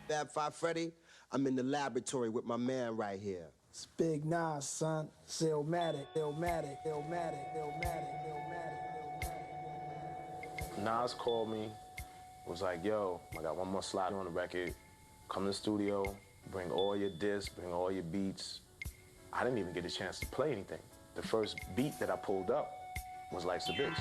Fab Five Freddy, I'm in the laboratory with my man right here. It's Big Nas, son. It's Illmatic, Illmatic, Illmatic, Illmatic, Illmatic. Nas called me, was like, yo, I got one more slot on the record. Come to the studio, bring all your discs, bring all your beats. I didn't even get a chance to play anything. The first beat that I pulled up was Life's a Bitch.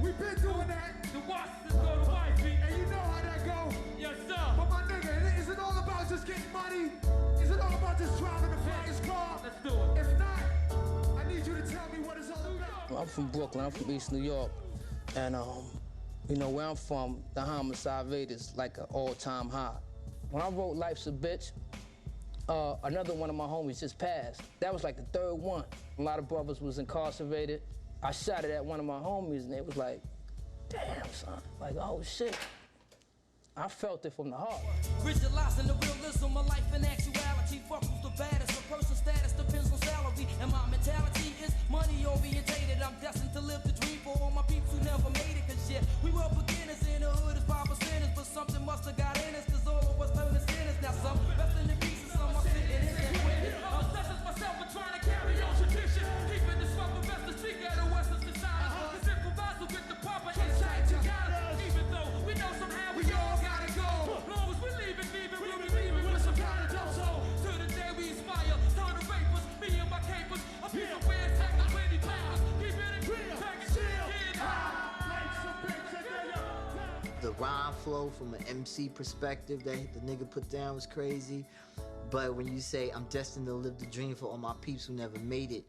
We've been doing that. The Washingtons go to Wifey. And you know how that go. Yes, sir. But my nigga, is it all about just getting money? Is it all about just driving the flyest car? Let's do it. If not, I need you to tell me what it's all about. I'm from Brooklyn. I'm from East New York. And, you know, where I'm from, the homicide rate is like an all-time high. When I wrote Life's a Bitch, another one of my homies just passed. That was like the third one. A lot of brothers was incarcerated. I shot it at one of my homies, and they was like, damn, son. Like, oh, shit. I felt it from the heart. Visualizing the realism of life in actuality. Fuck who's the baddest. A person's status depends on salary. And my mentality is money-orientated. I'm destined to live the dream for all my peeps who never made it. Cause, yeah, we were beginners in the hood as 5%. But something must have got in us, cause all of us turned to sinners. Now some rest in the pieces, some are sitting in that wicked. I'm obsessed myself with trying to carry on tradition. Keeping this rubber best to speak at a Western society. Cause if we're about to get the proper insight, you got it. Even though we know somehow we all gotta go. Long as we're leaving, we'll be leaving with some kind of dope. So to the day we inspire, turn the rapers, me and my capers. A piece of weird tech, the pretty papers. Keep it in real, pack it, get high. The rhyme flow from an MC perspective that the nigga put down was crazy. But when you say, I'm destined to live the dream for all my peeps who never made it,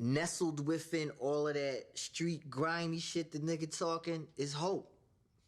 nestled within all of that street grimy shit the nigga talking is hope.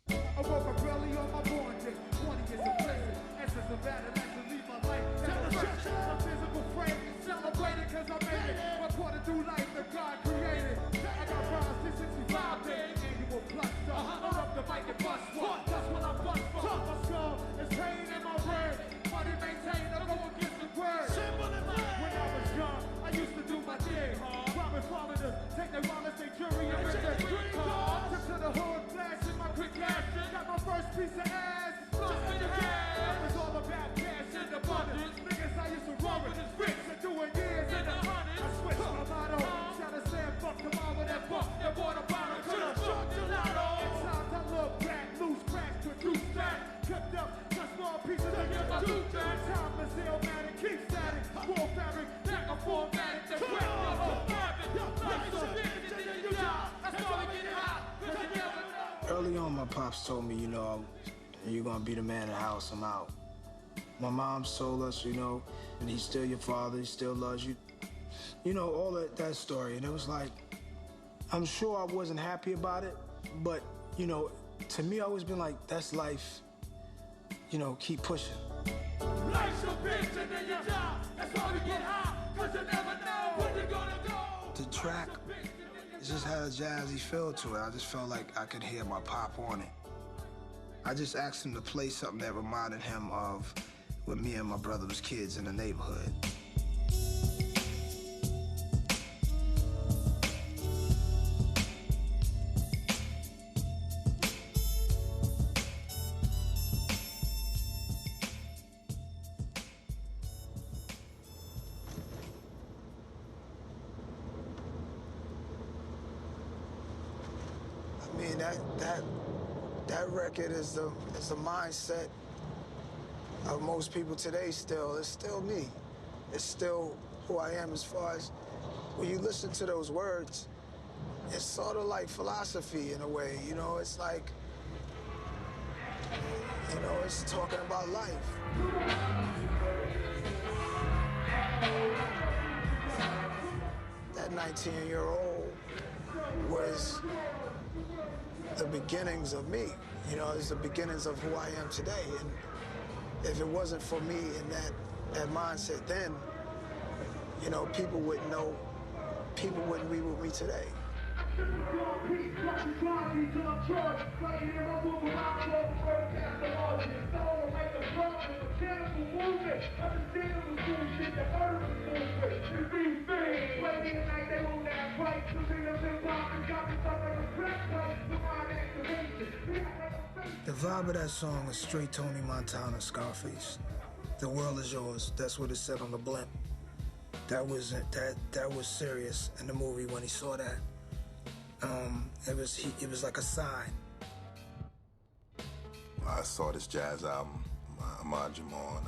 I woke up early on my born day, 20 years of prison. Essence of adolescence, leave my life. My physical frame is celebrated cause I made it. My quarter through life that God created. I got rhymes 365 days, annual plus stuff. I'm up the mic and bust one. That's what I bust for. My skull is pain in my brain. Money maintained, I go against the word. When I was young, I used to do my thing. Robbing foreigners, take their wallets, they jury, and rip their green card. Took to the hood, flashing my quick cash. Got my first piece of ass. Just in the gas. It was all about cash in the abundance. Niggas I used to run with his rich and doing years in the hundreds. I switched my motto. Shout out Sam, fuck the mom with that buck. That water bottle could have struck the lotto. At times I look back, loose cracks, produce back. Cooked up, just small pieces to get my loot back. Time is Illmatic, keep static. War fabric, back a formatic. That wet up for habit. Life so big, and then you die. That's why we get hot. Cause you never know. Early on, my pops told me, you know, you're gonna be the man of the house, I'm out. My mom's told us, you know, and he's still your father, he still loves you. You know, all that story. And it was like, I'm sure I wasn't happy about it, but, you know, to me, I always been like, that's life. You know, keep pushing. Life's a bitch and then you die. That's why we get high, cause you never know when you're gonna go. The track, it just had a jazzy feel to it. I just felt like I could hear my pop on it. I just asked him to play something that reminded him of when me and my brother was kids in the neighborhood. that record is the mindset of most people today still. It's still me. It's still who I am as far as when you listen to those words, it's sort of like philosophy in a way, you know? It's like, you know, it's talking about life. That 19-year-old was the beginnings of me. You know, it's the beginnings of who I am today. And if it wasn't for me in that mindset then, you know, people wouldn't be with me today. The vibe of that song is straight Tony Montana, Scarface. The world is yours. That's what it said on the blimp. That was serious in the movie when he saw that. It was like a sign. I saw this jazz album, Ahmad Jamal,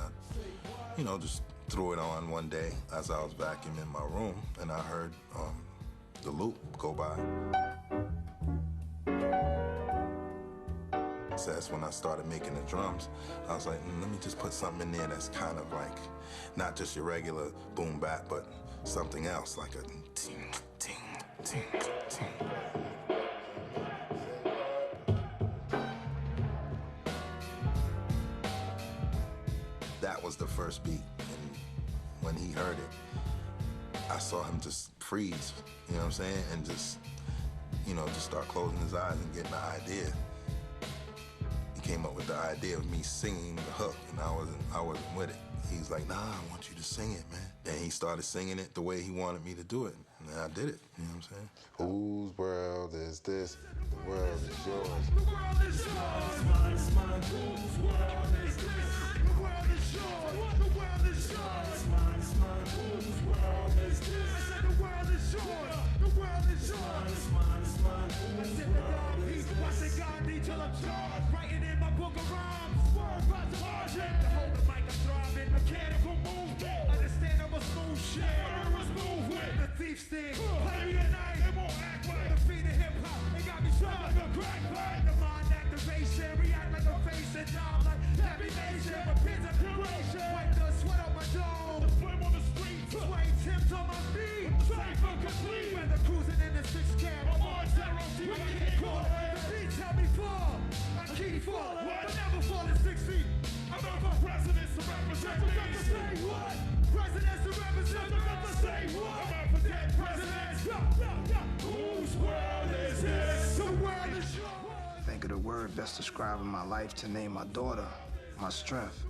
and I, just threw it on one day as I was vacuuming in my room, and I heard the loop go by. So that's when I started making the drums. I was like, let me just put something in there that's kind of like, not just your regular boom bap, but something else, like a ting, ting, ting, ting. That was the first beat, and when he heard it, I saw him just freeze, you know what I'm saying? And just start closing his eyes and getting the idea. He came up with the idea of me singing the hook, and I wasn't with it. He's like, nah, I want you to sing it, man. And he started singing it the way he wanted me to do it, and I did it, you know what I'm saying? Whose world is this? The world is yours. The world is yours. It's mine. Whose world is this? The world is yours. The world is yours. It's mine. Whose world is this? I said the world is yours. The world is yours. It's mine. I said the dog heat. Watching Gandhi till I'm charged. Writing in my book of rhymes. Word about to margin. To hold the mic, I'm throbbing. Mechanical movement. Understand I'm a smooth shit. Word was moved with. The thief sting. Play me tonight. They won't act like the feet of hip hop. They got me strong like a crack pipe. The mind activation. React like a face and down like happy nation. Repent of creation. Wipe the sweat on my dome. The flame on the street. Sway tips on my feet. Cypher complete. Weather cruising in the 6-cab. I'm on 0 G. I can't call it. The beats help me fall. I keep falling. But never falling 6 feet. I'm not for presidents to represent me. I'm not to say what? Presidents to represent me. I'm not to say what? I'm out for dead presidents. Whose world is this? The world is yours. Think of the word best describing my life to name my daughter, my strength.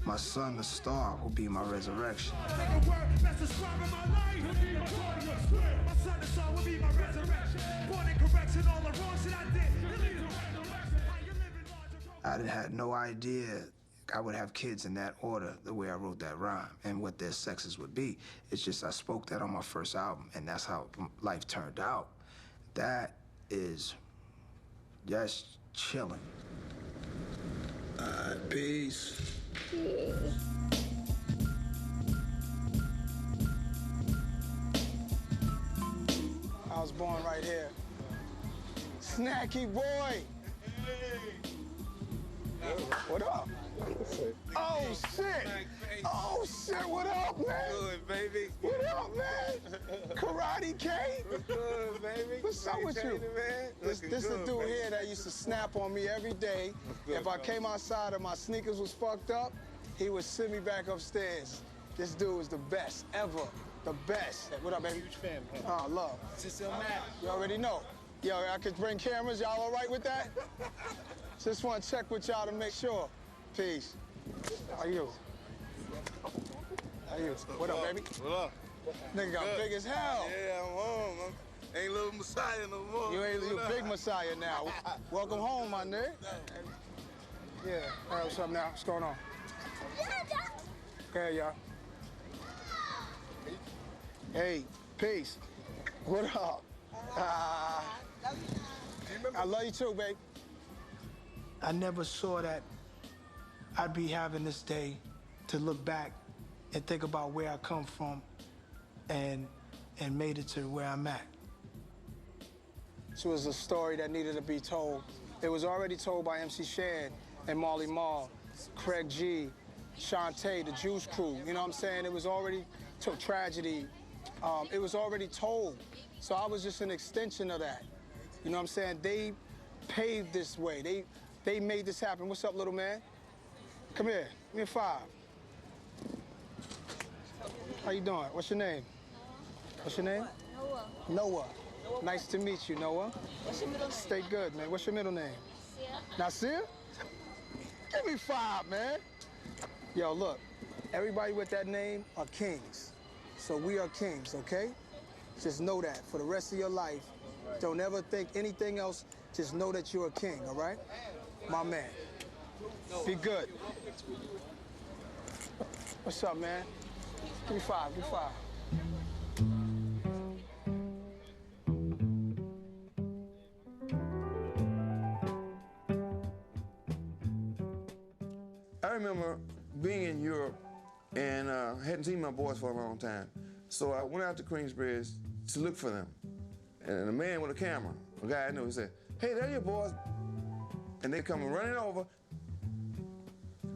My son, the star, will be my resurrection. Think a word best describing my life. Will be my daughter, your strength. My son, the star, will be my resurrection. Born in correction, all the wrong shit I did. It leads the right direction. How you living larger? I had no idea I would have kids in that order, the way I wrote that rhyme, and what their sexes would be. It's just I spoke that on my first album, and that's how life turned out. That's chilling. Peace. I was born right here. Snacky boy. What up? Oh shit! Oh shit! What up, man? Good, baby. What up, man? Karate King? Good, baby. What's up with you? Man? This is a dude here that used to snap on me every day. Good, if I came outside and my sneakers was fucked up, he would send me back upstairs. This dude was the best ever. The best. What up, baby? Huge fan, man. Oh, love. Is Illmatic. You already know. Yo, I could bring cameras. Y'all all right with that? Just want to check with y'all to make sure. Peace. How you? How you? What up, baby? What up? Nigga got big as hell. Yeah, I'm home. Ain't little Messiah no more. You big Messiah now. Welcome home, my nigga. Yeah. All right, what's up now? What's going on? Okay, y'all. Hey, peace. What up? I love you too, babe. I never saw that I'd be having this day to look back and think about where I come from and made it to where I'm at. This was a story that needed to be told. It was already told by MC Shan and Marley Marl, Craig G, Shantae, the Juice Crew. You know what I'm saying? It was already Tragedy. It was already told. So I was just an extension of that. You know what I'm saying? They paved this way. They made this happen. What's up, little man? Come here. Give me a 5. How you doing? What's your name? What's your name? Noah. Noah. Nice to meet you, Noah. What's your middle name? Stay good, man. What's your middle name? Nasir. Give me 5, man. Yo, look. Everybody with that name are kings. So we are kings, okay? Just know that for the rest of your life. Don't ever think anything else. Just know that you're a king, all right? My man. Be good. What's up, man? Give me 5, give me 5. I remember being in Europe and hadn't seen my boys for a long time. So I went out to Queensbridge to look for them. And a man with a camera, a guy I knew, he said, "Hey, there your boys." And they come running over.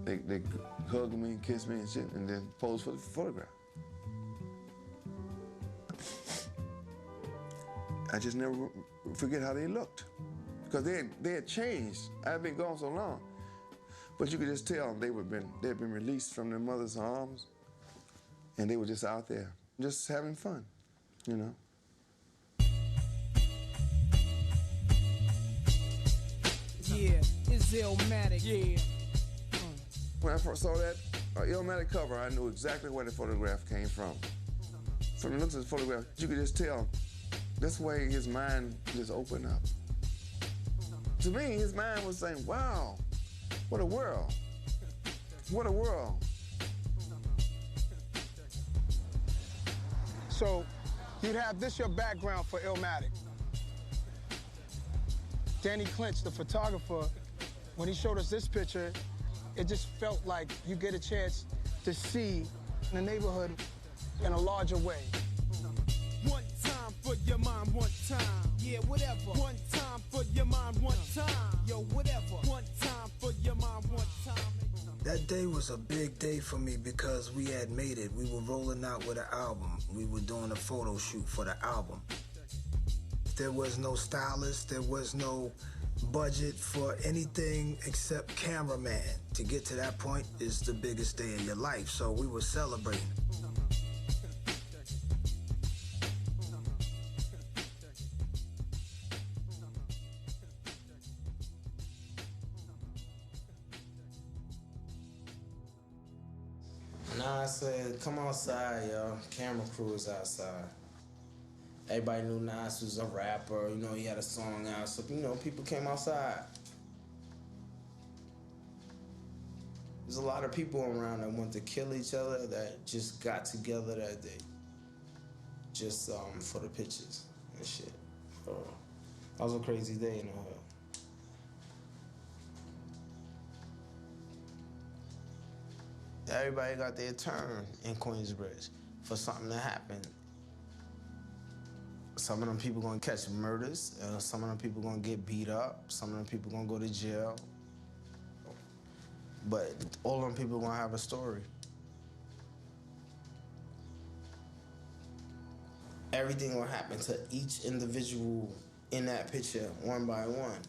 They hug me and kiss me and shit, and then pose for the photograph. I just never forget how they looked, because they had changed. I'd been gone so long. But you could just tell they had been released from their mother's arms, and they were just out there, just having fun, you know. Yeah, it's Illmatic. Yeah. When I first saw that Illmatic cover, I knew exactly where the photograph came from. From the looks of the photograph, you could just tell this way his mind just opened up. To me, his mind was saying, wow, what a world. What a world. So you'd have this your background for Illmatic. Danny Clinch, the photographer, when he showed us this picture, it just felt like you get a chance to see the neighborhood in a larger way. One time for your mind, one time. Yeah, whatever. One time for your mind, one time. Yo, whatever. One time for your mind, one time. That day was a big day for me because we had made it. We were rolling out with an album. We were doing a photo shoot for the album. There was no stylist, there was no budget for anything except cameraman. To get to that point is the biggest day of your life, so we were celebrating. Nah, I said, come outside, yo. Camera crew is outside. Everybody knew Nas was a rapper, you know, he had a song out, so, you know, people came outside. There's a lot of people around that want to kill each other that just got together that day. Just for the pictures and shit. So, that was a crazy day in the hood. Everybody got their turn in Queensbridge for something to happen. Some of them people gonna catch murders, some of them people gonna get beat up, some of them people gonna go to jail. But all of them people gonna have a story. Everything gonna happen to each individual in that picture, one by one.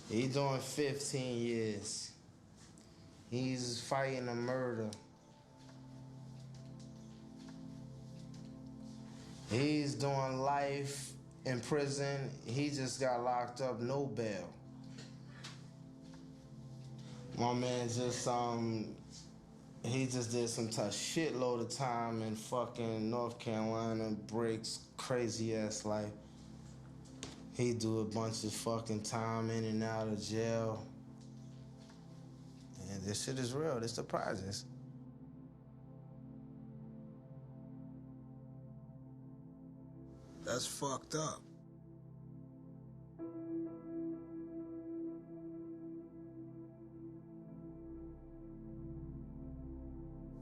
He's doing 15 years. He's fighting a murder. He's doing life in prison. He just got locked up, no bail. My man just, he just did some shitload of time in fucking North Carolina, breaks crazy ass life. He do a bunch of fucking time in and out of jail. And this shit is real, this the projects. That's fucked up.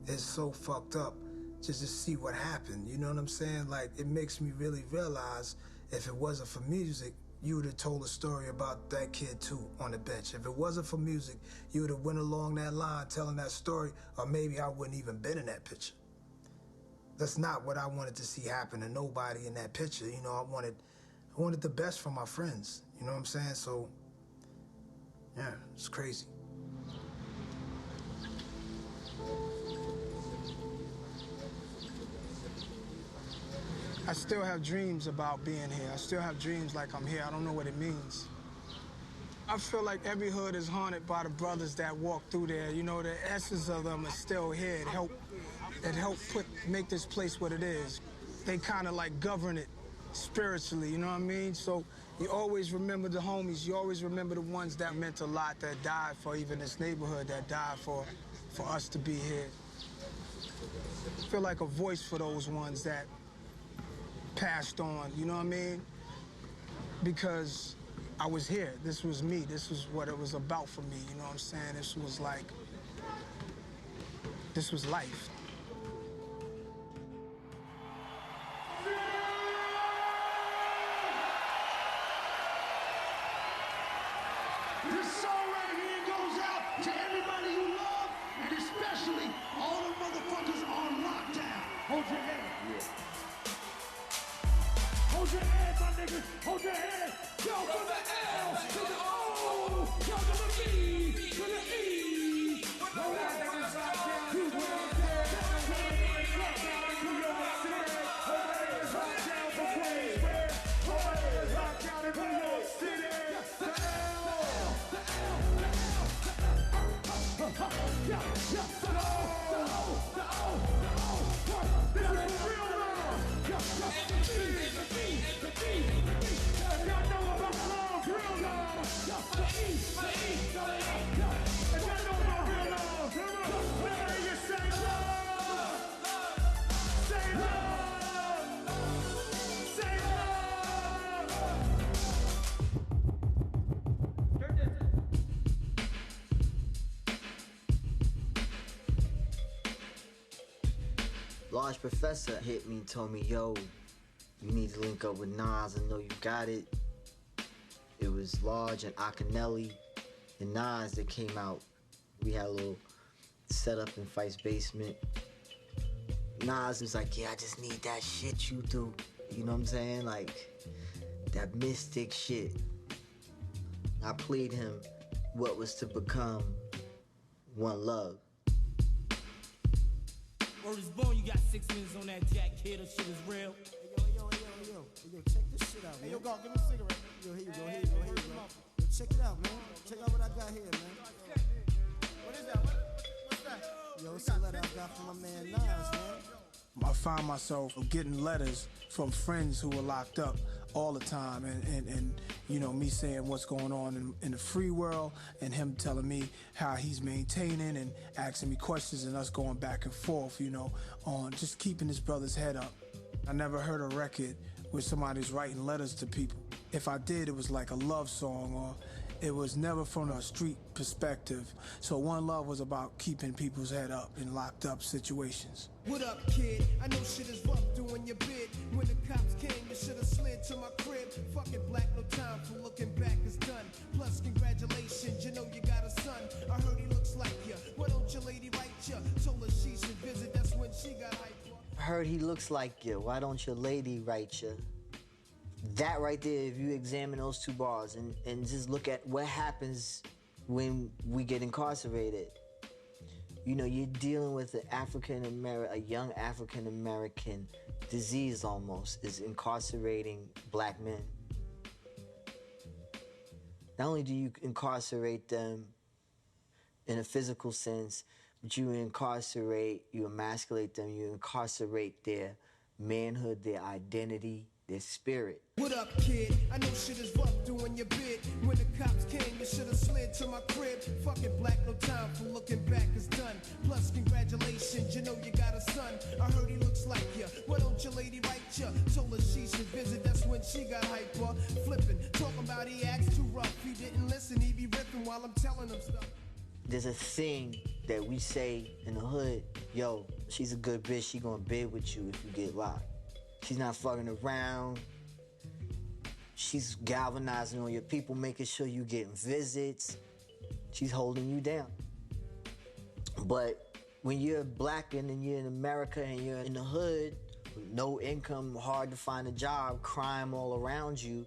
It's so fucked up just to see what happened, you know what I'm saying? Like, it makes me really realize if it wasn't for music, you would have told a story about that kid too on the bench. If it wasn't for music, you would have went along that line telling that story, or maybe I wouldn't even been in that picture. That's not what I wanted to see happen to nobody in that picture. You know, I wanted the best for my friends, you know what I'm saying? So, yeah, it's crazy. I still have dreams about being here. I still have dreams like I'm here. I don't know what it means. I feel like every hood is haunted by the brothers that walk through there. You know, the essence of them is still here. It helped make this place what it is. They kind of like govern it spiritually, you know what I mean? So you always remember the homies. You always remember the ones that meant a lot, that died for even this neighborhood, that died for us to be here. I feel like a voice for those ones that passed on, you know what I mean? Because I was here. This was me. This was what it was about for me, you know what I'm saying? This was life. This song right here goes out to everybody you love, and especially all the motherfuckers on lockdown. Hold your head. Hold your head, my niggas. Hold your head. Yo, from the L to the O. Yo, to the B to the E. Large Professor hit me and told me, yo, you need to link up with Nas. I know you got it. It was Large and Akinelli and Nas that came out. We had a little setup in Fight's basement. Nas was like, yeah, I just need that shit you do. You know what I'm saying? Like, that mystic shit. I played him what was to become One Love. Word is born, you got 6 minutes on that jack, kid, that shit is real. Yo, check this shit out, man. Hey, yo, go, give me a cigarette. Yo, here you go. Yo, check it out, man. Check out what I got here, man. What is that? What's that? Yo, it's a letter I got from my man Nas, man. I find myself getting letters from friends who were locked up all the time, and you know, me saying what's going on in the free world, and him telling me how he's maintaining and asking me questions, and us going back and forth, you know, on just keeping his brother's head up. I never heard a record where somebody's writing letters to people. If I did, it was like a love song, or it was never from a street perspective. So One Love was about keeping people's head up in locked up situations. What up, kid? I know shit is rough doing your bid. When the cops came, you should have slid to my crib. Fuck it, black, no time for looking back is done. Plus, congratulations, you know you got a son. I heard he looks like you. Why don't your lady write you? Told her she should visit, that's when she got hyped. I heard he looks like you. Why don't your lady write you? That right there, if you examine those two bars and just look at what happens when we get incarcerated. You know, you're dealing with a young African-American disease almost, is incarcerating black men. Not only do you incarcerate them in a physical sense, but you emasculate them, you incarcerate their manhood, their identity, their spirit. What up, kid? I know shit is rough doing your bid. When the cops came, you should have slid headed to my crib. Fucking black, no time for looking back, it's done. Plus, congratulations, you know you got a son. I heard he looks like ya. Why don't your lady write ya? Told her she should visit, that's when she got hyper. Flipping, talking about he acts too rough. He didn't listen, he be ripping while I'm telling him stuff. There's a thing that we say in the hood, yo, she's a good bitch, she gonna bid with you if you get locked. She's not fucking around. She's galvanizing on your people, making sure you getting visits. She's holding you down. But when you're black and you're in America and you're in the hood, no income, hard to find a job, crime all around you,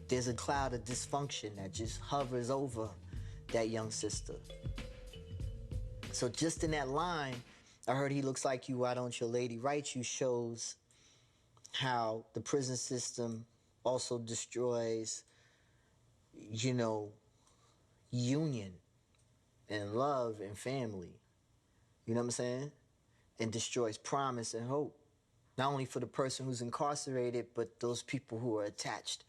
there's a cloud of dysfunction that just hovers over that young sister. So just in that line, I heard he looks like you, why don't your lady write you, shows how the prison system also destroys, you know, union and love and family. You know what I'm saying? And destroys promise and hope. Not only for the person who's incarcerated, but those people who are attached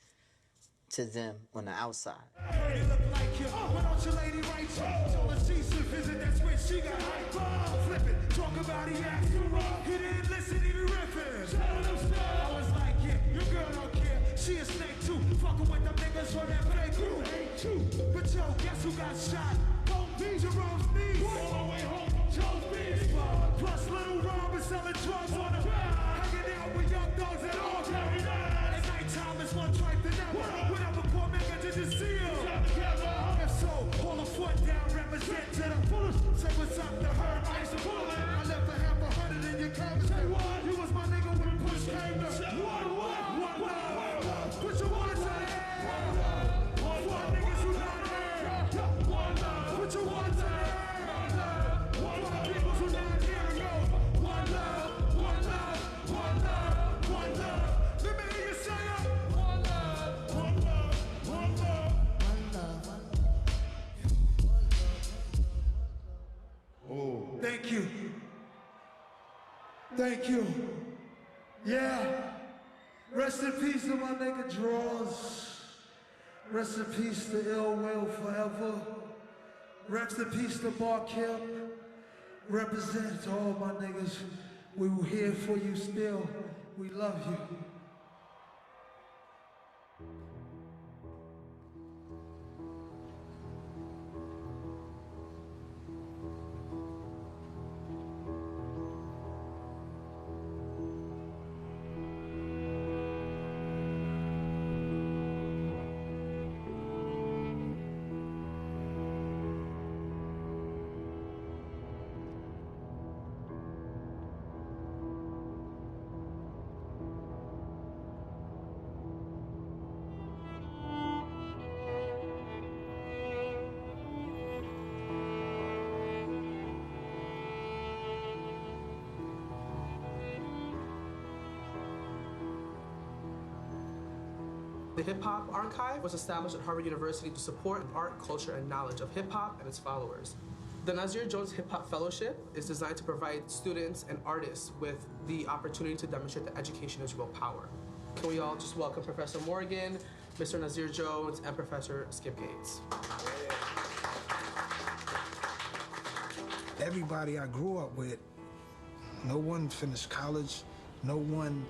to them on the outside. Hey, look like you. Why don't your lady write you? Told her she should visit, that's when she got hyper. Flip it, talk about he acts too wrong. He didn't listen, he be riffing. Telling him stuff. I was like, yeah, your girl don't care. She a snake too. Fucking with them niggas from that play crew. Ain't you? But yo, guess who got shot? Don't be Jerome's niece. All the way home from Joe's Beach. Plus little Rob is selling drugs on the ground. Hanging out with young dogs at all. At nighttime is one tripe than ever. Whatever poor nigga did you see him? If so, hold a foot down, represent to the fullest. Say what's up to her, ice and bullet. I left a half 100 in your cabinet. Say what? You was my nigga when push came to. What? Put your waters in the air. Fuck niggas who not there. Put your waters in the air. Fuck people who not here. Go. One love, one love, one love, one love. Let me hear you say it. One love, one love, one love, one love. Oh. Thank you. Thank you. Yeah. Rest in peace to my nigga Draws. Rest in peace to Ill Will forever. Rest in peace to Mark Hill. Represent to all my niggas. We were here for you still. We love you. The Hip Hop Archive was established at Harvard University to support art, culture, and knowledge of hip hop and its followers. The Nasir Jones Hip Hop Fellowship is designed to provide students and artists with the opportunity to demonstrate that education is real power. Can we all just welcome Professor Morgan, Mr. Nasir Jones, and Professor Skip Gates. Everybody I grew up with, no one finished college, no one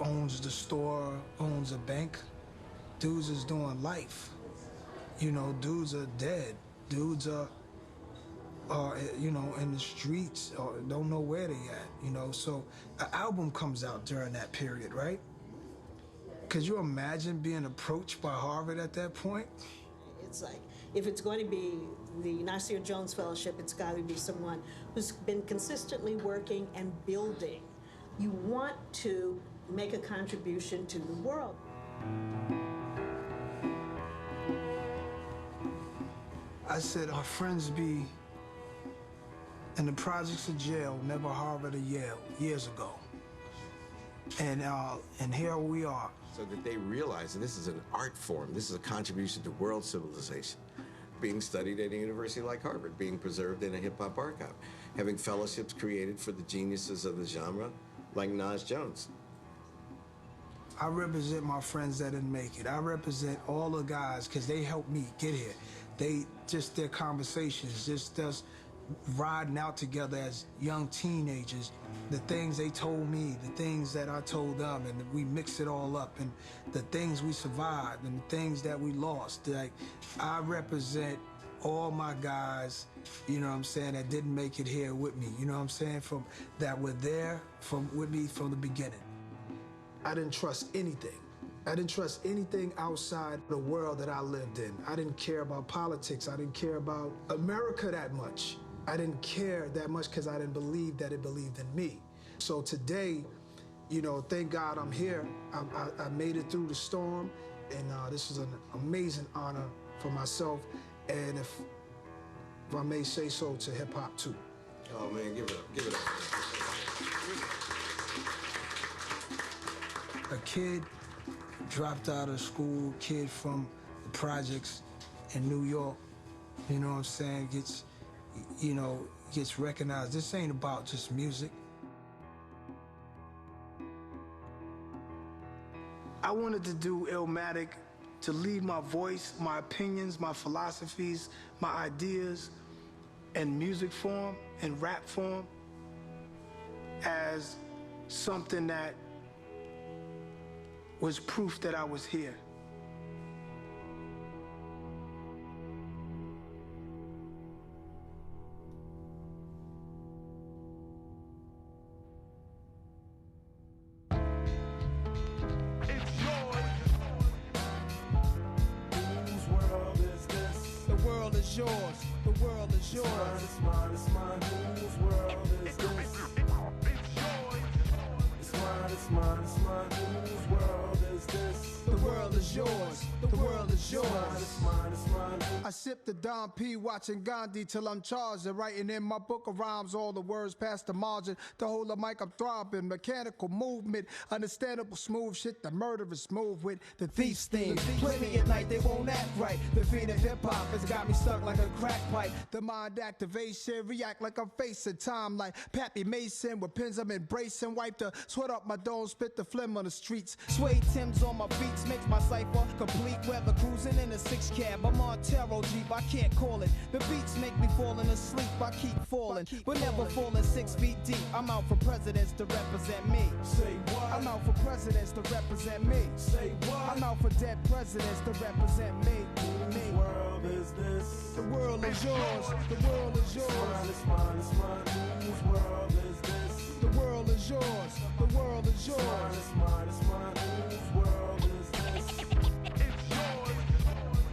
owns the store, owns a bank. Dudes is doing life. You know, dudes are dead. Dudes are you know, in the streets or don't know where they at, you know. So an album comes out during that period, right? Could you imagine being approached by Harvard at that point? It's like, if it's going to be the Nasir Jones Fellowship, it's got to be someone who's been consistently working and building. You want to make a contribution to the world. I said our friends be in the projects of jail, never Harvard or Yale, years ago. And here we are. So that they realize that this is an art form, this is a contribution to world civilization, being studied at a university like Harvard, being preserved in a hip-hop archive, having fellowships created for the geniuses of the genre, like Nas Jones. I represent my friends that didn't make it. I represent all the guys, because they helped me get here. Just their conversations, just us riding out together as young teenagers, the things they told me, the things that I told them, and we mix it all up, and the things we survived and the things that we lost. Like, I represent all my guys, you know what I'm saying, that didn't make it here with me, you know what I'm saying, that were there with me from the beginning. I didn't trust anything. I didn't trust anything outside the world that I lived in. I didn't care about politics. I didn't care about America that much. I didn't care that much because I didn't believe that it believed in me. So today, you know, thank God I'm here. I made it through the storm, and this is an amazing honor for myself, and if I may say so, to hip-hop too. Oh man, give it up, give it up. A kid dropped out of school, kid from the projects in New York, you know what I'm saying, gets recognized. This ain't about just music. I wanted to do Illmatic to leave my voice, my opinions, my philosophies, my ideas in music form and rap form as something that was proof that I was here. Yours, the world is yours. It's mine, it's mine, whose world is this? It's mine, it's mine, it's mine, whose world is this? The world is yours, the world is yours. It's mine, it's mine. I sip the Don P, watching Gandhi till I'm charged and writing in my book of rhymes all the words past the margin. To hold the mic, I'm throbbing, mechanical movement, understandable smooth shit, the murderers move with the thief's thing. Play me at night, they won't act right. The fiend of hip-hop has got me stuck like a crack pipe. The mind activation, react like I'm facing time like Pappy Mason with pins I'm embracing. Wipe the sweat up my dome, spit the phlegm on the streets. Suede Timbs on my beats makes my cipher complete. Weather cruising in a 6 cab, I'm on Taro Jeep, I can't call it. The beats make me falling asleep, I keep falling, but never falling 6 feet deep. I'm out for presidents to represent me. Say what? I'm out for presidents to represent me. Say what? I'm out for dead presidents to represent me. Whose world is this? The world is yours, the world is yours. It's mine, it's mine, whose world is this? The world is yours, the world is yours. It's mine, it's mine, whose world is this?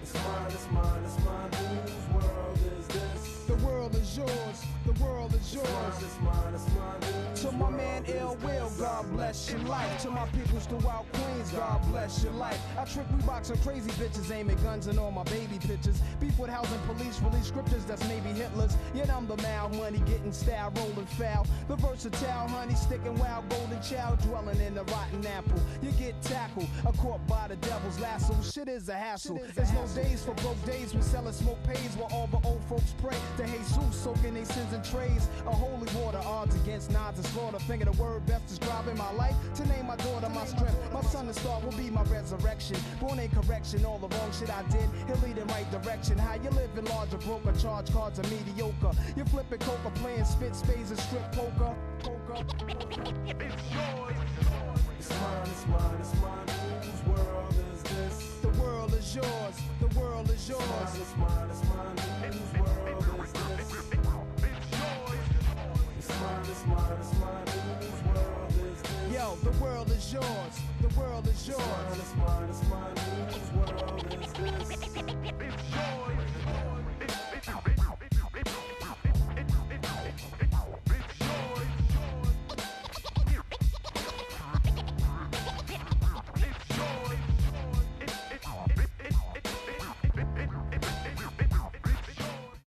It's mine, it's mine, it's mine, whose world is this? The world is yours, the world is yours. It's mine, it's mine, whose to my man Ill Will, God bless your life. To my peoples throughout Queens, God bless your life. I trick Reeboks and crazy bitches, aiming guns and all my baby pictures. Beef with housing police, release scriptures that's maybe Hitler's. Yet I'm the mal, money getting style, rolling foul. The versatile honey, sticking wild, golden child, dwelling in the rotten apple. You get tackled, a caught by the devil's lasso. Shit is a hassle. There's no days for broke days when selling smoke pays while all the old folks pray to Jesus, soaking their sins in trays. A holy water, odds against nods and slaughter. Finger the word best describing my life. To name my daughter my strength. My son, the star, will be my resurrection. Born in correction, all the wrong shit I did, he'll lead in right direction. How you living large or broke, or charge cards are mediocre. You flipping coca, playing spit spades and strip poker. It's yours. It's mine, it's mine, it's mine, whose world is this? The world is yours, the world is yours. It's mine, it's mine, whose world is this? It's mine, it's mine, it's mine, whose world is this? Yo, the world is yours, the world is yours. It's mine, it's mine, it's mine, whose world is this? It's yours.